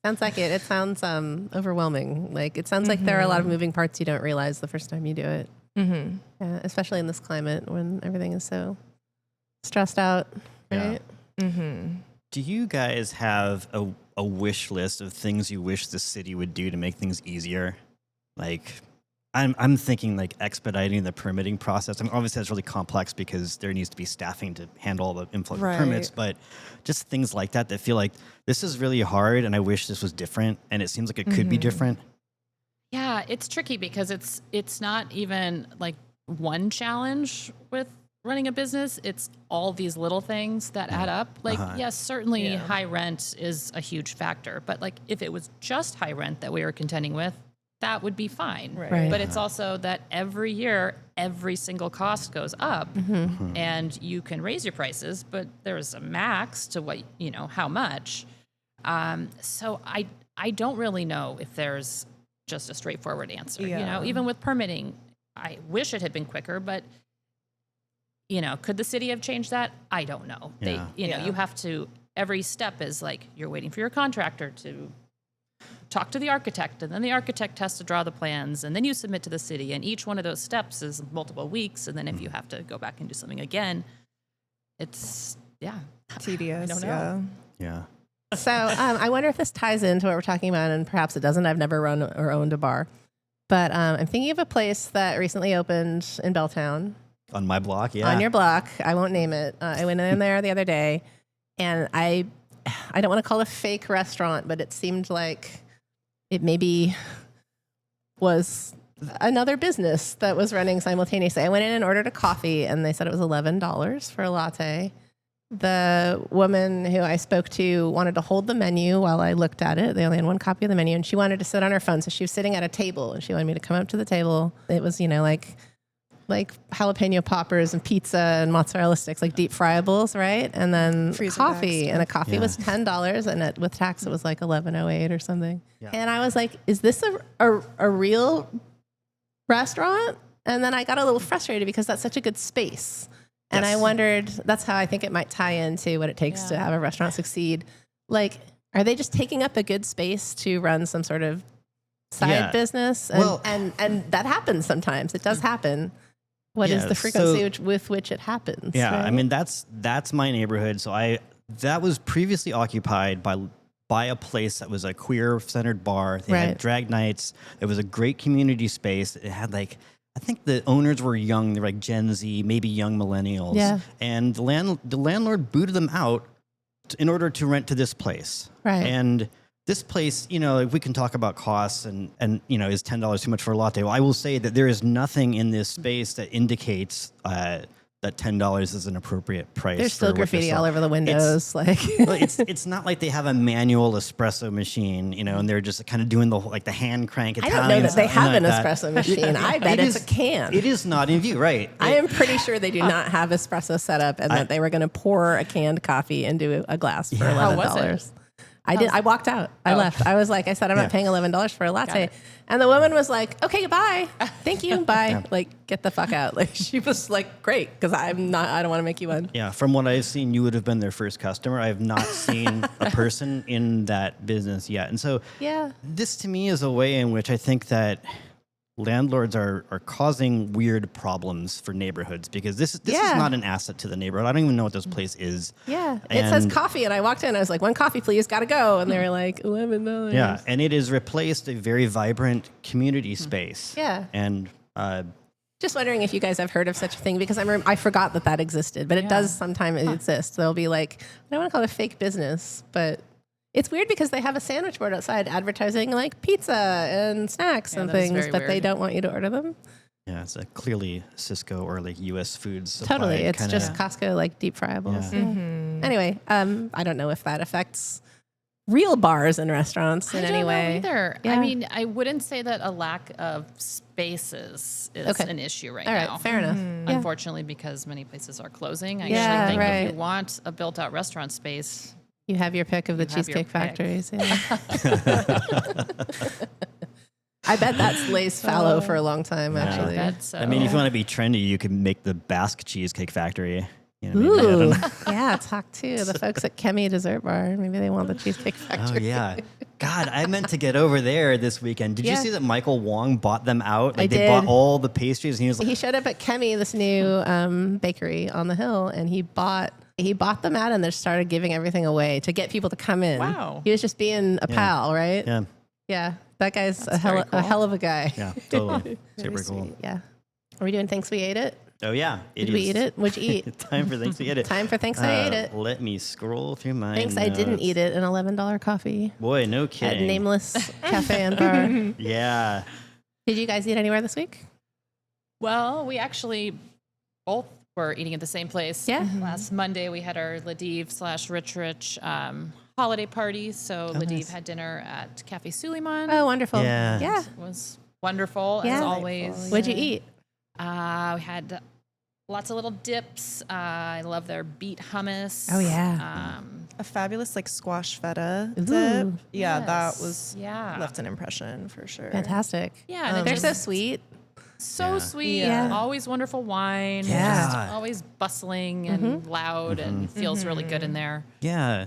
Sounds like it. It sounds overwhelming. Like it sounds like there are a lot of moving parts you don't realize the first time you do it. Mm-hmm. Yeah, especially in this climate when everything is so stressed out, Yeah. right? Mm-hmm. Do you guys have a wish list of things you wish the city would do to make things easier? Like, I'm thinking like expediting the permitting process. I mean, obviously that's really complex because there needs to be staffing to handle all the influx Right. of permits, but just things like that feel like this is really hard and I wish this was different and it seems like it could be different. Yeah, it's tricky because it's not even like one challenge with running a business. It's all these little things that add up. Like, yes, certainly high rent is a huge factor, but like if it was just high rent that we were contending with, that would be fine. Right. But it's also that every year, every single cost goes up, and you can raise your prices, but there's a max to what, how much. So I don't really know if there's just a straightforward answer. Yeah. Even with permitting, I wish it had been quicker, but could the city have changed that? I don't know. Yeah. You have to, every step is like, you're waiting for your contractor to talk to the architect, and then the architect has to draw the plans, and then you submit to the city, and each one of those steps is multiple weeks, and then if you have to go back and do something again, it's, tedious. I don't know. Yeah. So I wonder if this ties into what we're talking about, and perhaps it doesn't. I've never run or owned a bar. But I'm thinking of a place that recently opened in Belltown. On my block, yeah. On your block. I won't name it. I went in there the other day, and I don't want to call it a fake restaurant, but it seemed like it maybe was another business that was running simultaneously. I went in and ordered a coffee, and they said it was $11 for a latte. The woman who I spoke to wanted to hold the menu while I looked at it. They only had one copy of the menu, and she wanted to sit on her phone. So she was sitting at a table, and she wanted me to come up to the table. It was, like jalapeno poppers and pizza and mozzarella sticks, like deep fryables, right? And then Freezer coffee, bags, and a coffee was $10, and with tax it was like $11.08 or something. Yeah. And I was like, "Is this a real restaurant?" And then I got a little frustrated because that's such a good space. And I wondered, that's how I think it might tie into what it takes to have a restaurant succeed. Like, are they just taking up a good space to run some sort of side business? And, and that happens sometimes. It does happen. What is the frequency with which it happens? Yeah, right? I mean, that's my neighborhood. So that was previously occupied by a place that was a queer-centered bar. They had drag nights. It was a great community space. It had I think the owners were young. They were like Gen Z, maybe young millennials. Yeah. And the landlord booted them out in order to rent to this place. Right. And this place, we can talk about costs and is $10 too much for a latte? Well, I will say that there is nothing in this space that indicates that $10 is an appropriate price. There's still graffiti all over the windows. It's not like they have a manual espresso machine, and they're just kind of doing the hand crank Italian. I don't know that they have an like espresso machine. I bet it's a can. It is not in view, right? I am pretty sure they do not have espresso set up, and that they were going to pour a canned coffee into a glass for $11. How was it? I did. I walked out. I left. I was like, I said, I'm not paying $11 for a latte. And the woman was like, okay, bye. Thank you. Bye. Yeah. Like, get the fuck out. Like, she was like, great. Cause I don't want to make you one. Yeah. From what I've seen, you would have been their first customer. I have not seen a person in that business yet. And so this to me is a way in which I think that landlords are causing weird problems for neighborhoods because this is not an asset to the neighborhood. I don't even know what this place is. Yeah. It says coffee, and I walked in, I was like, one coffee, please, gotta go. And they were like, $11. Yeah. And it has replaced a very vibrant community space. Yeah. And just wondering if you guys have heard of such a thing because I forgot that existed, but it does sometimes exist. They'll be like, I don't want to call it a fake business, but it's weird because they have a sandwich board outside advertising like pizza and snacks and things, but they don't want you to order them. Yeah, it's clearly Cisco or like U.S. Foods supply. Totally, it's just Costco like deep fryables. Yeah. Mm-hmm. Anyway, I don't know if that affects real bars and restaurants in any way. I don't know either. Yeah. I mean, I wouldn't say that a lack of spaces is an issue right now. All right, fair enough. Unfortunately, because many places are closing. I actually think if you want a built-out restaurant space, you have your pick of the Cheesecake Factories. Yeah. I bet that's lays fallow for a long time, actually. I bet so. I mean, if you want to be trendy, you can make the Basque Cheesecake Factory. Ooh, yeah, talk to the folks at Kemi Dessert Bar. Maybe they want the Cheesecake Factory. Oh, yeah. God, I meant to get over there this weekend. Did you see that Michael Wong bought them out? Like, they bought all the pastries. And he was like, he showed up at Kemi, this new bakery on the hill, and he bought them out and they started giving everything away to get people to come in. Wow. He was just being a pal, right? Yeah. Yeah. That guy's a hell of a guy. Yeah, totally. Super cool. Yeah. Are we doing Thanks We Ate It? Oh yeah, Did we eat it? What'd you eat? Time for thanks to eat it. Time for thanks I ate it. Let me scroll through my Thanks I didn't notes. eat it. An $11 coffee Boy, no at kidding. Nameless Cafe and Bar. Yeah. Did you guys eat anywhere this week? Well, we actually both were eating at the same place. Yeah. Last Monday, we had our Ladiv / Rich holiday party. So Ladiv nice. had dinner at Cafe Suleiman. Oh, wonderful. Yeah. Yeah. It was wonderful, Yeah. as always. What'd you eat? We had lots of little dips. I love their beet hummus. Oh, yeah. A fabulous like squash feta Ooh. dip. Yeah, Yes. that was Yeah. left an impression for sure. Fantastic. Yeah, and it They're just- so sweet. So Yeah. sweet. Yeah. Always wonderful wine. Yeah. Just always bustling and loud and feels really good in there. Yeah.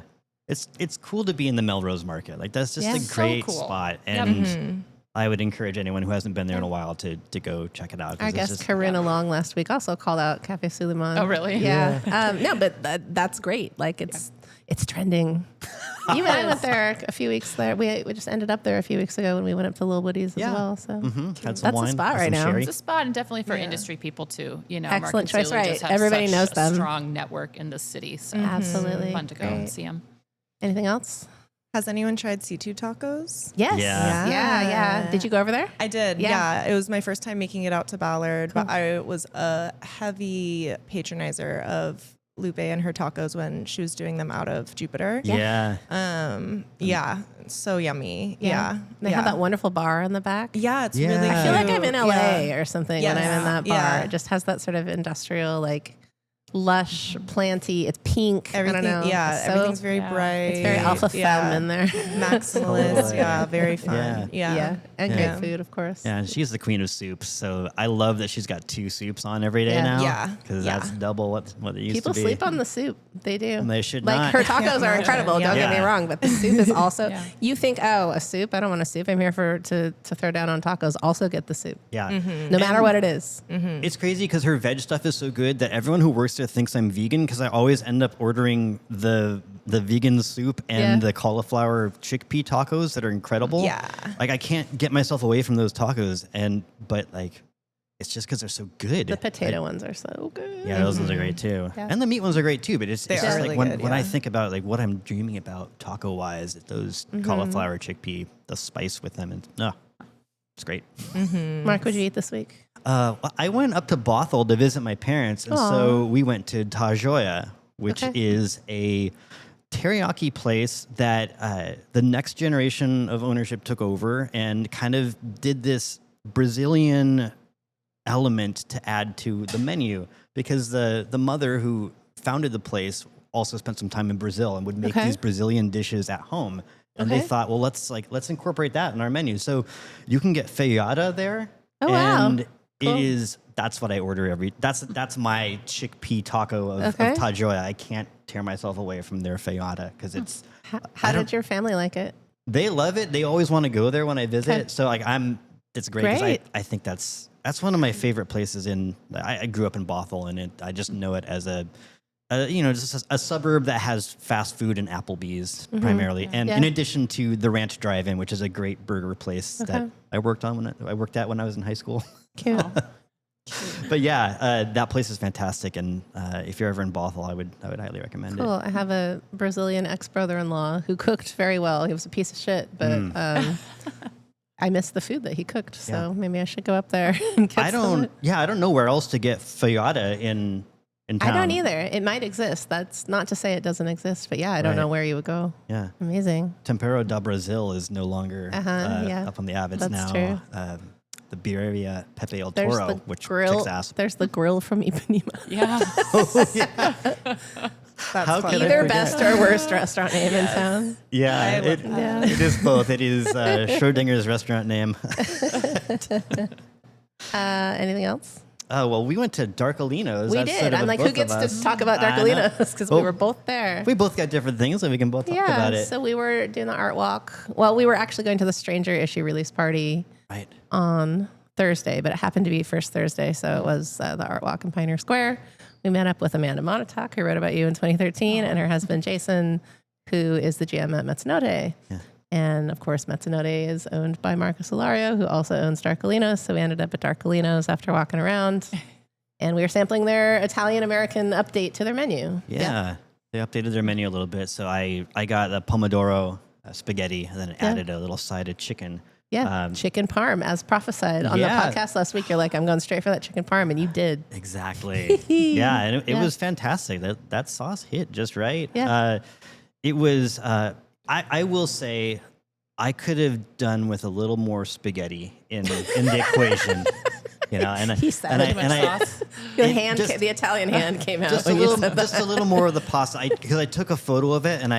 It's cool to be in the Melrose Market. Like that's just Yeah. a So great cool. spot. Yep. And I would encourage anyone who hasn't been there in a while to go check it out. 'cause Our it's guest just- Corinna Long last week also called out Cafe Suleiman. Oh, really? Yeah. No, but that's great. Like it's trending. You and I went there a few weeks there. We just ended up there a few weeks ago when we went up to Little Woody's Yeah. as well. So Had some That's the wine, spot had right some now. sherry. It's a spot, and definitely for Yeah. industry people too. You know, Excellent Mark and choice, Sealy right. just have Everybody such knows a them. strong network in the city, so absolutely fun to go and great. see them. Anything else? Has anyone tried C2 tacos? Yes. Yeah. Yeah. Did you go over there? I did. Yeah. Yeah. It was my first time making it out to Ballard, but I was a heavy patronizer of Lupe and her tacos when she was doing them out of Jupiter. Yeah. Yeah. So yummy. Yeah. They have that wonderful bar in the back. Yeah, it's Yeah. really I I feel like I'm in cute. LA Yeah. or something Yes. when I'm in that bar. Yeah. It just has that sort of industrial, like lush, planty. It's pink. Everything, I don't know. yeah, It's so- everything's very Yeah. bright. It's very alpha femme in there. Maximalist, Totally. yeah, very fun. Yeah. Yeah. And Yeah. great food, of course. Yeah, she's the queen of soups. So I love that she's got 2 soups on every day Yeah. now. Yeah. Because Yeah. that's double what it used People to be. sleep on the soup. They do. And they should like not. her tacos are incredible. Don't get me Yeah. wrong, but the soup is also. Yeah. You think, oh, a soup? I don't want a soup. I'm here to throw down on tacos. Also get the soup, Yeah. no matter what it is. It's crazy because her veg stuff is so good that everyone who works there thinks I'm vegan because I always end up ordering the vegan soup and Yeah. the cauliflower chickpea tacos that are incredible. Yeah. Like I can't get myself away from those tacos but like it's just because they're so good. The potato ones are so good. Yeah, those ones are great too. Yeah. And the meat ones are great too, but it's They just are like really when, good, when I yeah. think about like what I'm dreaming about taco wise, those cauliflower chickpea, the spice with them, and it's great. Mark, what'd you eat this week? Well, I went up to Bothell to visit my parents, and so we went to Tajoya, which Okay. is a teriyaki place that the next generation of ownership took over and kind of did this Brazilian element to add to the menu because the mother who founded the place also spent some time in Brazil and would make Okay. these Brazilian dishes at home. And they Okay. thought, well, let's incorporate that in our menu. So you can get feijoada there. Oh, wow. And Cool. that's what I order that's my chickpea taco of Okay. Tajoya. I can't tear myself away from their feijoada because it's How did your family like it? they love it. They always want to go there when I visit. Okay. So like it's great because Great. I think that's one of my favorite places I grew up in Bothell and I just know it as just a suburb that has fast food and Applebee's primarily. And Yeah. in addition to the Ranch Drive-In, which is a great burger place that Okay. I worked at when I was in high school. Cute. But yeah, that place is fantastic. And if you're ever in Bothell, I would highly recommend it. Cool. I have a Brazilian ex-brother-in-law who cooked very well. He was a piece of shit, but I missed the food that he cooked. So Yeah. maybe I should go up there and get I some. don't know where else to get feijoada in town. I don't either. It might exist. That's not to say it doesn't exist, but yeah, I don't Right. know where you would go. Yeah. Amazing. Tempero da Brazil is no longer Yeah. up on the app. It's That's now true. The Birria Pepe El There's Toro, the which grill. kicks ass. There's the grill from Ipanema. Yeah. That's How fun. could I Either forget? best or worst restaurant name in town. Yeah, it that. it is both. It is Schrodinger's restaurant name. Anything else? Well, we went to Darkolino's. We That's did. sort of I'm a like, both who gets of us. to talk about I know. Darkolino's? Because we Well, were both there. We both got different things, so we can both talk Yeah, about it. so we were doing the art walk. Well, we were actually going to the Stranger issue release party Right. on Thursday, but it happened to be first Thursday, so it was the art walk in Pioneer Square. We met up with Amanda Monotok, who wrote about you in 2013, and her husband Jason, who is the GM at Mezzanotte. Yeah. And of course, Mezzanotte is owned by Marcus Ilario, who also owns Darkolino's. So we ended up at Darkolino's after walking around. and we were sampling their Italian-American update to their menu. Yeah. They updated their menu a little bit. So I got a pomodoro spaghetti and then added a little side of chicken. Yeah, chicken parm, as prophesied on the podcast last week. You're like, I'm going straight for that chicken parm, and you did. Exactly. Yeah, and it was fantastic. That sauce hit just right. Yeah. It was, I will say, I could have done with a little more spaghetti in the equation. And He said and it. The Italian hand came out just when a you little, said that. just a little more of the pasta. Because I took a photo of it and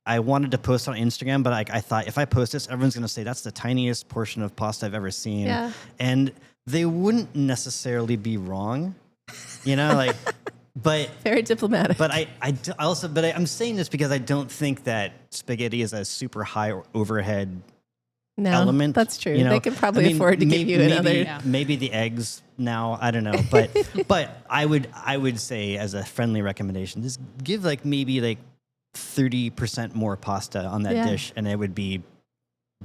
I wanted to post on Instagram, but I thought if I post this, everyone's going to say that's the tiniest portion of pasta I've ever seen. Yeah. And they wouldn't necessarily be wrong, but Very diplomatic. but I'm saying this because I don't think that spaghetti is a super high overhead no, element. that's true. You know? They can probably afford to give you another. Maybe the eggs now. I don't know, but I would say as a friendly recommendation, just give maybe 30% more pasta on that dish, and it would be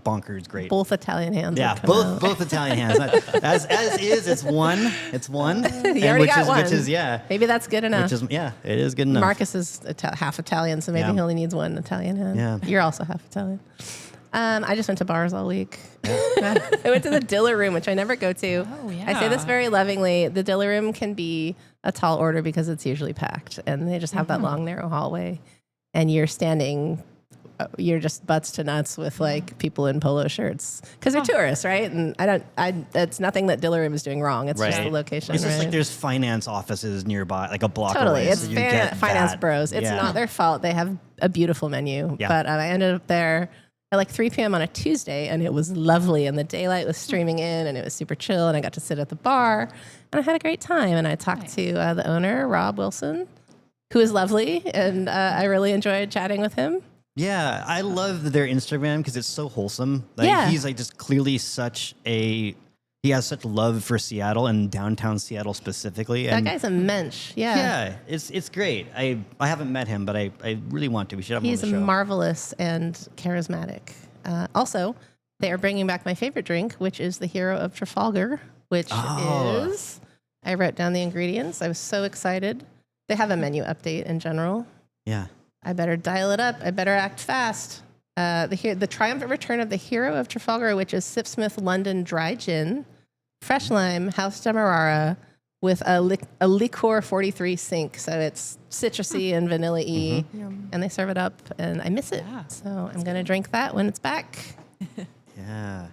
bonkers great. Both Italian hands. Yeah, would come out. both Italian hands. As is, it's one. It's one. You already got one. Which is Maybe that's good enough. it is good enough. Marcus is half Italian, so maybe he only needs one Italian hand. Yeah. You're also half Italian. I just went to bars all week. I went to the Diller Room, which I never go to. Oh, yeah. I say this very lovingly. The Diller Room can be a tall order because it's usually packed, and they just have that long, narrow hallway, and you're just butts to nuts with people in polo shirts because they're tourists, right? And it's nothing that Diller Room is doing wrong. It's just the location. It's just right? there's finance offices nearby, like a block Totally. away. It's so you get finance that. bros. It's not their fault. They have a beautiful menu. Yeah. But I ended up there at 3 p.m. on a Tuesday, and it was lovely, and the daylight was streaming in, and it was super chill, and I got to sit at the bar, and I had a great time. And I talked to the owner, Rob Wilson, who is lovely, and I really enjoyed chatting with him. Yeah, I love their Instagram because it's so wholesome. He's just clearly he has such love for Seattle and downtown Seattle specifically. That guy's a mensch. Yeah, it's great. I haven't met him, but I really want to. We should have him on He's the show. marvelous and charismatic. Also, they are bringing back my favorite drink, which is the Hero of Trafalgar, which is, I wrote down the ingredients. I was so excited. They have a menu update in general. Yeah. I better dial it up. I better act fast. The triumphant return of the Hero of Trafalgar, which is Sipsmith London Dry Gin, fresh lime, House Demerara, with a liqueur 43 sink. So it's citrusy and vanilla-y, and they serve it up, and I miss it. Yeah, so I'm going to drink that when it's back. Yeah.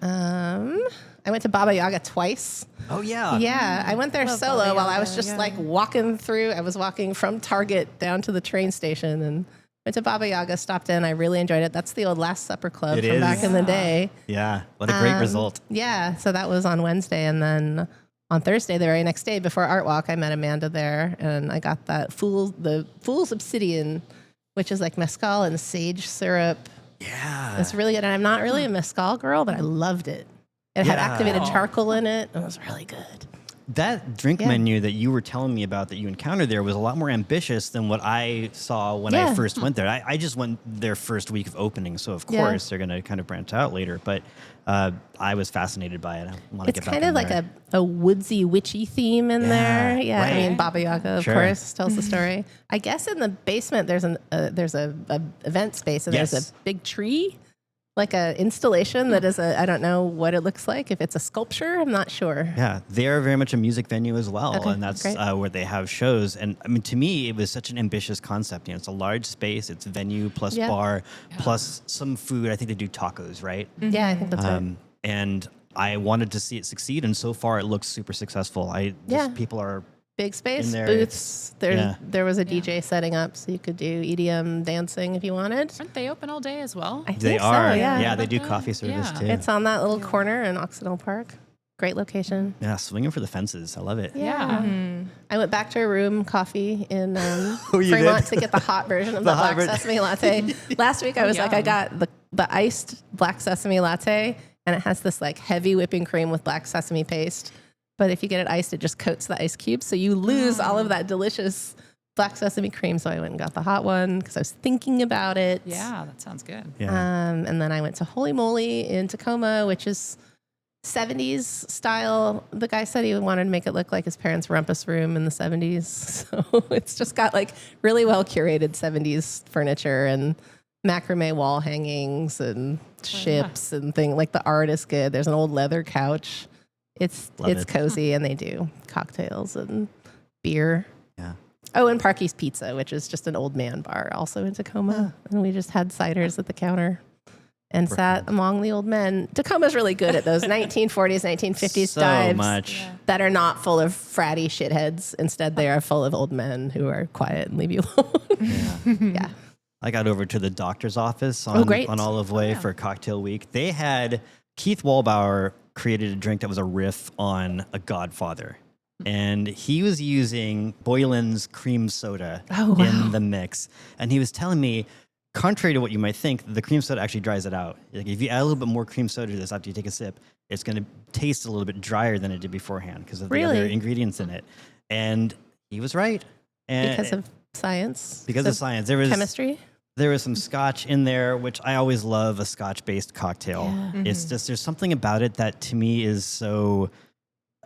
I went to Baba Yaga twice. Oh yeah. Yeah, I went there Love solo Baba while I Yaga, was just yeah. walking through. I was walking from Target down to the train station and went to Baba Yaga, stopped in. I really enjoyed it. That's the old Last Supper Club It from is. back in the day. Yeah. What a great result. Yeah, so that was on Wednesday. And then on Thursday, the very next day before Art Walk, I met Amanda there and I got the Fool's Obsidian, which is like mezcal and sage syrup. Yeah. It's really good. And I'm not really a mezcal girl, but I loved it. It had Yeah. activated charcoal in it. It was really good. That drink menu that you were telling me about that you encountered there was a lot more ambitious than what I saw when I first went there. I just went their first week of opening, so of course they're going to kind of branch out later. But I was fascinated by it. I want to It's get back kind in of like there. a woodsy, witchy theme in there. Yeah, right. I mean Baba Yaga, of Sure. course, tells the story. I guess in the basement there's a event space and there's Yes. a big tree, like a installation that is I don't know what it looks like. If it's a sculpture, I'm not sure. Yeah, they are very much a music venue as well, Okay, and that's great. where they have shows. And I mean, to me, it was such an ambitious concept. It's a large space, it's venue plus bar plus some food. I think they do tacos, right? Yeah, I think that's right. And I wanted to see it succeed, and so far it looks super successful. People are Big space, in there, booths. yeah. There was a DJ setting up, so you could do EDM dancing if you wanted. Aren't they open all day as well? I think they so, are, yeah. they do coffee service Yeah. too. It's on that little corner in Occidental Park. Great location. Yeah, swinging for the fences. I love it. Yeah. I went back to a room coffee in Oh, you Fremont did? to get the hot version of The the hot black version. sesame latte. Last week I was like, I yum. got the iced black sesame latte, and it has this like heavy whipping cream with black sesame paste. But if you get it iced, it just coats the ice cubes, so you lose all of that delicious black sesame cream. So I went and got the hot one because I was thinking about it. Yeah, that sounds good. Yeah. And then I went to Holy Moly in Tacoma, which is 70s style. The guy said he wanted to make it look like his parents' rumpus room in the 70s. So it's just got like really well curated 70s furniture and macrame wall hangings and ships and things. Like the art is good. There's an old leather couch. It's cozy, and they do cocktails and beer. Yeah. Oh, and Parky's Pizza, which is just an old man bar also in Tacoma. And we just had ciders at the counter and sat among the old men. Tacoma's really good at those 1940s, 1950s So dives much. that are not full of fratty shitheads. Instead, they are full of old men who are quiet and leave you alone. Yeah. I got over to the doctor's office on great. Olive Way for Cocktail Week. They had Keith Wallbauer created a drink that was a riff on a Godfather. And he was using Boylan's cream soda in the mix. And he was telling me, contrary to what you might think, the cream soda actually dries it out. Like if you add a little bit more cream soda to this after you take a sip, it's going to taste a little bit drier than it did beforehand because of the other ingredients in it. And he was right. And Because of science? Because of science. There was chemistry? There was some scotch in there, which I always love a scotch-based cocktail. Yeah. It's just, there's something about it that to me is so,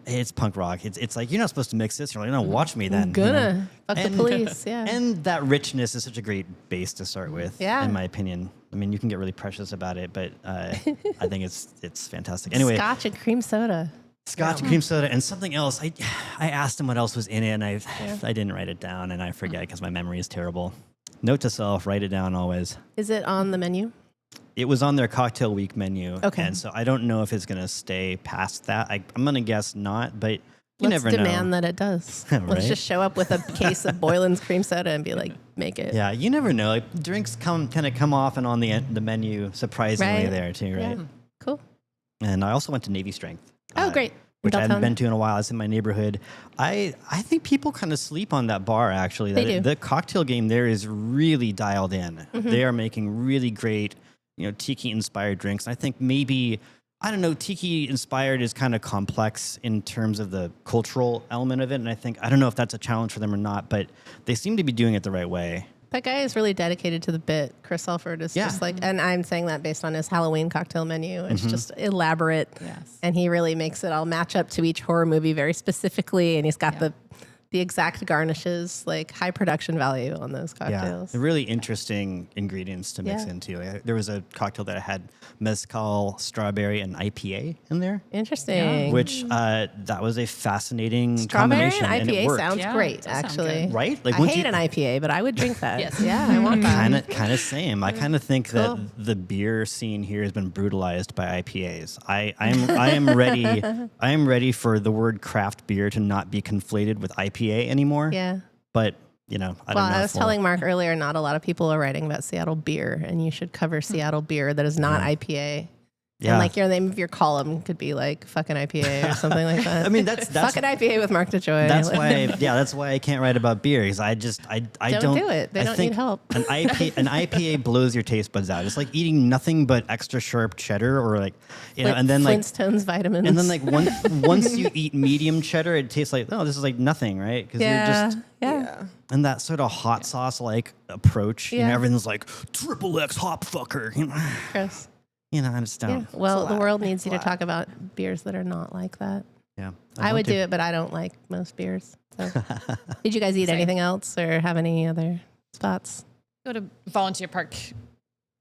it's punk rock. It's like, you're not supposed to mix this. You're like, no, watch me then. I'm gonna. Fuck the police, yeah. And that richness is such a great base to start with, in my opinion. I mean, you can get really precious about it, but I think it's fantastic. Anyway. Scotch and cream soda. Scotch, cream soda, and something else. I asked him what else was in it, and I didn't write it down, and I forget because my memory is terrible. Note to self, write it down always. Is it on the menu? It was on their Cocktail Week menu. Okay. And so I don't know if it's going to stay past that. I'm going to guess not, but you never know. Let's demand that it does. Right? Let's just show up with a case of Boylan's cream soda and be like, make it. Yeah, you never know. Like, drinks kind of come off and on the menu surprisingly Right. there too, right? Yeah. Cool. And I also went to Navy Strength. Oh, great. Which I hadn't Deltona. been to in a while. It's in my neighborhood. I think people kind of sleep on that bar, actually. They do. The cocktail game there is really dialed in. Mm-hmm. They are making really great, tiki-inspired drinks. I think maybe, I don't know, tiki-inspired is kind of complex in terms of the cultural element of it. And I don't know if that's a challenge for them or not, but they seem to be doing it the right way. That guy is really dedicated to the bit. Chris Elford is just like, and I'm saying that based on his Halloween cocktail menu. It's just elaborate. Yes. And he really makes it all match up to each horror movie very specifically. And he's got the exact garnishes, like high production value on those cocktails. Yeah, really interesting ingredients to mix Yeah. into. There was a cocktail that had mezcal, strawberry, and IPA in there. Interesting. Which that was a fascinating Strawberry combination, and and it IPA worked. sounds Yeah, great, it does sound actually. good. Right? I hate an IPA, but I would drink that. Yes. Yeah, I want that. Kind of same. I kind of think Cool. that the beer scene here has been brutalized by IPAs. I am ready. I am ready for the word craft beer to not be conflated with IPA anymore. Yeah. But I don't know. Well, I was telling Mark earlier, not a lot of people are writing about Seattle beer, and you should cover Seattle beer that is not IPA. Yeah. And like your name of your column could be like fucking IPA or something like that. I mean, that's fucking IPA with Mark DeJoy. That's why. That's why I can't write about beer because I Don't do it. They I don't think need help. An IPA blows your taste buds out. It's like eating nothing but extra sharp cheddar, or like and then like Flintstones vitamins. and then like once you eat medium cheddar, it tastes like this is like nothing, right? Because you're just and that sort of hot sauce like approach. Yeah. Everything's like XXX hop fucker. Gross. I just don't. Yeah. Well, the world needs It's you a to lot. talk about beers that are not like that. Yeah, I would do it, but I don't like most beers. So. Did you guys eat Same. anything else or have any other spots? Go to Volunteer Park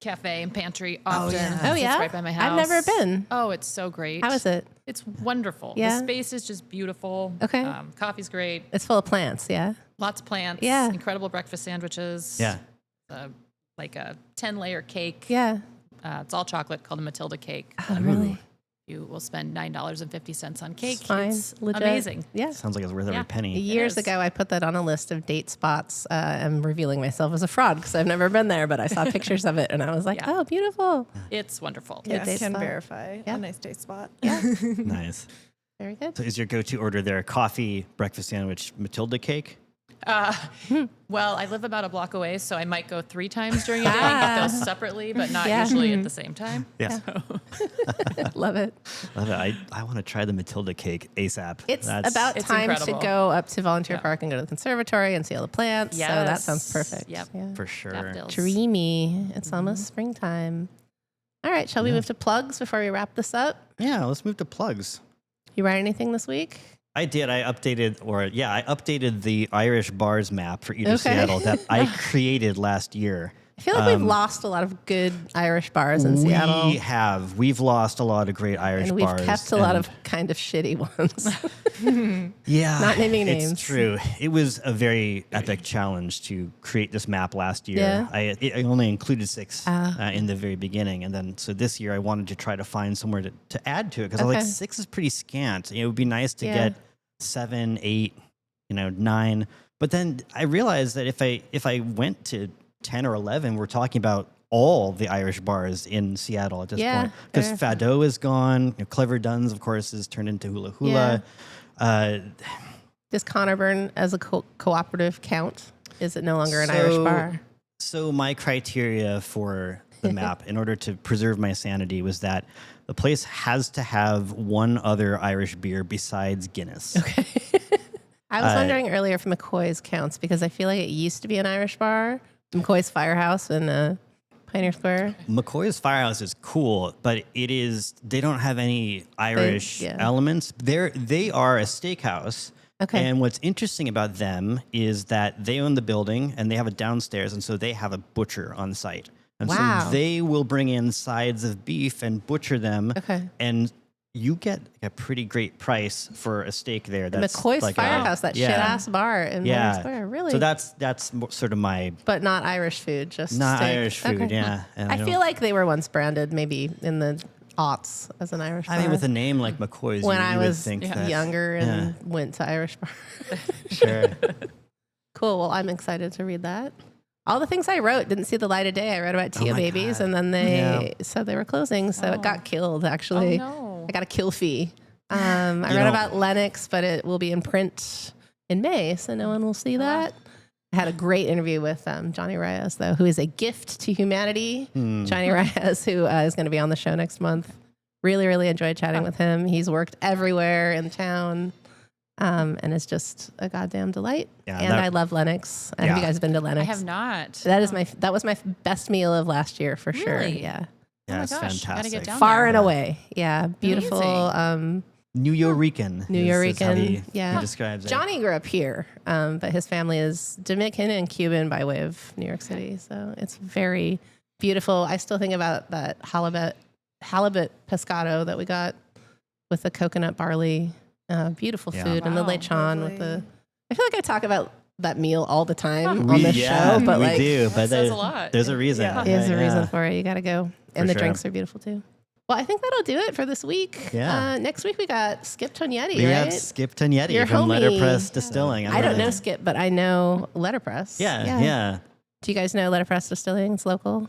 Cafe and Pantry often. yeah. Oh, It's yeah? right by my house. I've never been. Oh, it's so great. How is it? It's wonderful. Yeah? The space is just beautiful. Okay. Coffee's great. It's full of plants, yeah? Lots of plants. Yeah. Incredible breakfast sandwiches. Yeah. Like a 10-layer cake. Yeah. It's all chocolate, called a Matilda cake. Oh, really? You will spend $9.50 on cake. It's fine. It's Legit. amazing. Yeah. Sounds like it's worth every Yeah. penny. Years is. ago, I put that on a list of date spots. I'm revealing myself as a fraud because I've never been there, but I saw pictures of it and I was like, Yeah. oh, beautiful. It's wonderful. Yeah. Yes, Day can spot. verify. Yeah. A nice day spot. Nice. Very good. So is your go-to order there coffee, breakfast sandwich, Matilda cake? Well, I live about a block away, so I might go 3 times during a day, get those separately, but not Yeah. usually at the same time. Yes. Love it. Love it. I want to try the Matilda cake ASAP. It's about It's time incredible. to go up to Volunteer Yeah. Park and go to the conservatory and see all the plants. So that Yes. sounds perfect. Yep. Yeah. for sure. Daffodils. Dreamy. It's almost springtime. All right, shall we move to plugs before we wrap this up? Yeah, let's move to plugs. You write anything this week? I did. I updated the Irish bars map for East Seattle that I created last year. I feel like we've lost a lot of good Irish bars in Seattle. We have. We've lost a lot of great Irish And bars. we've kept a lot of kind of shitty ones. Yeah. Not naming names. It's true. It was a very epic challenge to create this map last year. Yeah. I only included 6 in the very beginning. And then, so this year I wanted to try to find somewhere to add to it because I was like, 6 is pretty scant. It would be nice to get 7, 8, 9. But then I realized that if I went to 10 or 11, we're talking about all the Irish bars in Seattle at this point. Because Fado is gone. Clever Duns, of course, is turned into Hula Hula. Does Connerburn as a cooperative count? Is it no longer an Irish bar? So my criteria for the map, in order to preserve my sanity, was that the place has to have one other Irish beer besides Guinness. Okay. I was wondering earlier if McCoy's counts because I feel like it used to be an Irish bar. McCoy's Firehouse in Pioneer Square. McCoy's Firehouse is cool, but they don't have any Irish elements. They are a steakhouse. Okay. And what's interesting about them is that they own the building and they have a downstairs, and so they have a butcher on site. And so they will bring in sides of beef and butcher them. Okay. And you get a pretty great price for a steak there. That's McCoy's like Firehouse, that shit-ass bar in Pioneer Square. Really? So that's sort of my... But not Irish food, just Not steak. Irish food, yeah. And I feel like they were once branded maybe in the aughts as an Irish bar. I mean, with a name like McCoy's, when you I would was think that, younger and went to Irish bar. Sure. Cool. Well, I'm excited to read that. All the things I wrote didn't see the light of day. I wrote about Tia Babies, and then they said they were closing, so it got killed, actually. Oh, no. I got a kill fee. I read about Lennox, but it will be in print in May, so no one will see that. I had a great interview with Johnny Reyes, though, who is a gift to humanity. Johnny Reyes, who is going to be on the show next month. Really, really enjoyed chatting with him. He's worked everywhere in town. And it's just a goddamn delight. Yeah, and I love Lennox. Have you guys been to Lennox? I have not. That was my best meal of last year for sure. Really? Yeah. Yeah, Oh it's my gosh, fantastic. gotta get down Far there. and away. Yeah. Beautiful. New Yorican. New is how Yorican. he describes it. Johnny grew up here, but his family is Dominican and Cuban by way of New York City. So it's very beautiful. I still think about that halibut pescado that we got with the coconut barley. Beautiful food. And the lechon with the... I feel like I talk about that meal all the time on the show, but we do. But says a lot. There's a reason. Yeah. There's a reason for it. You got to go. And the sure. drinks are beautiful too. Well, I think that'll do it for this week. Yeah. Next week we got Skip Tognetti, We right? have Skip Tognetti Your from homie. Letterpress Distilling. I don't know Skip, but I know Letterpress. Yeah. Do you guys know Letterpress Distilling? It's local.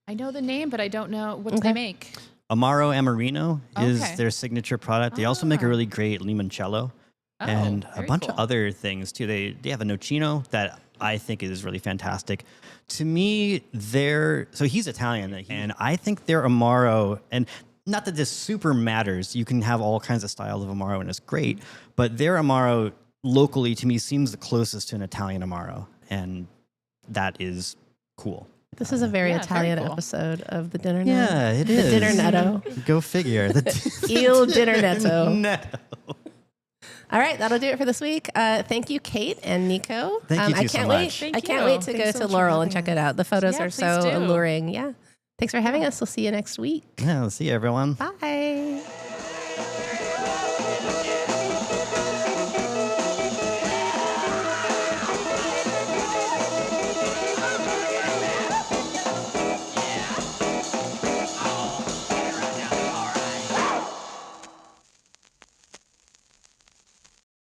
I know the name, but I don't know what do they make. Amaro Amarino is Okay. their signature product. They also make a really great limoncello and a very bunch cool. of other things too. They have a nocino that I think is really fantastic. To me, so he's Italian, and I think their Amaro, and not that this super matters, you can have all kinds of styles of Amaro and it's great, but their Amaro locally to me seems the closest to an Italian Amaro, and that is cool. This is a very Yeah, Italian very cool. episode of the Dinner Net. Yeah, it The is. Dinner Netto. Go figure. Il Dinner Netto. Netto. All right, that'll do it for this week. Thank you, Kate and Niko. Thank you I two so can't much. wait. Thank I can't you. wait to go Thanks so to much for Laurel and having check it out. The photos Yeah, are please so do. alluring. Yeah. Thanks for having us. We'll see you next week. Yeah, we'll see you, everyone. Bye.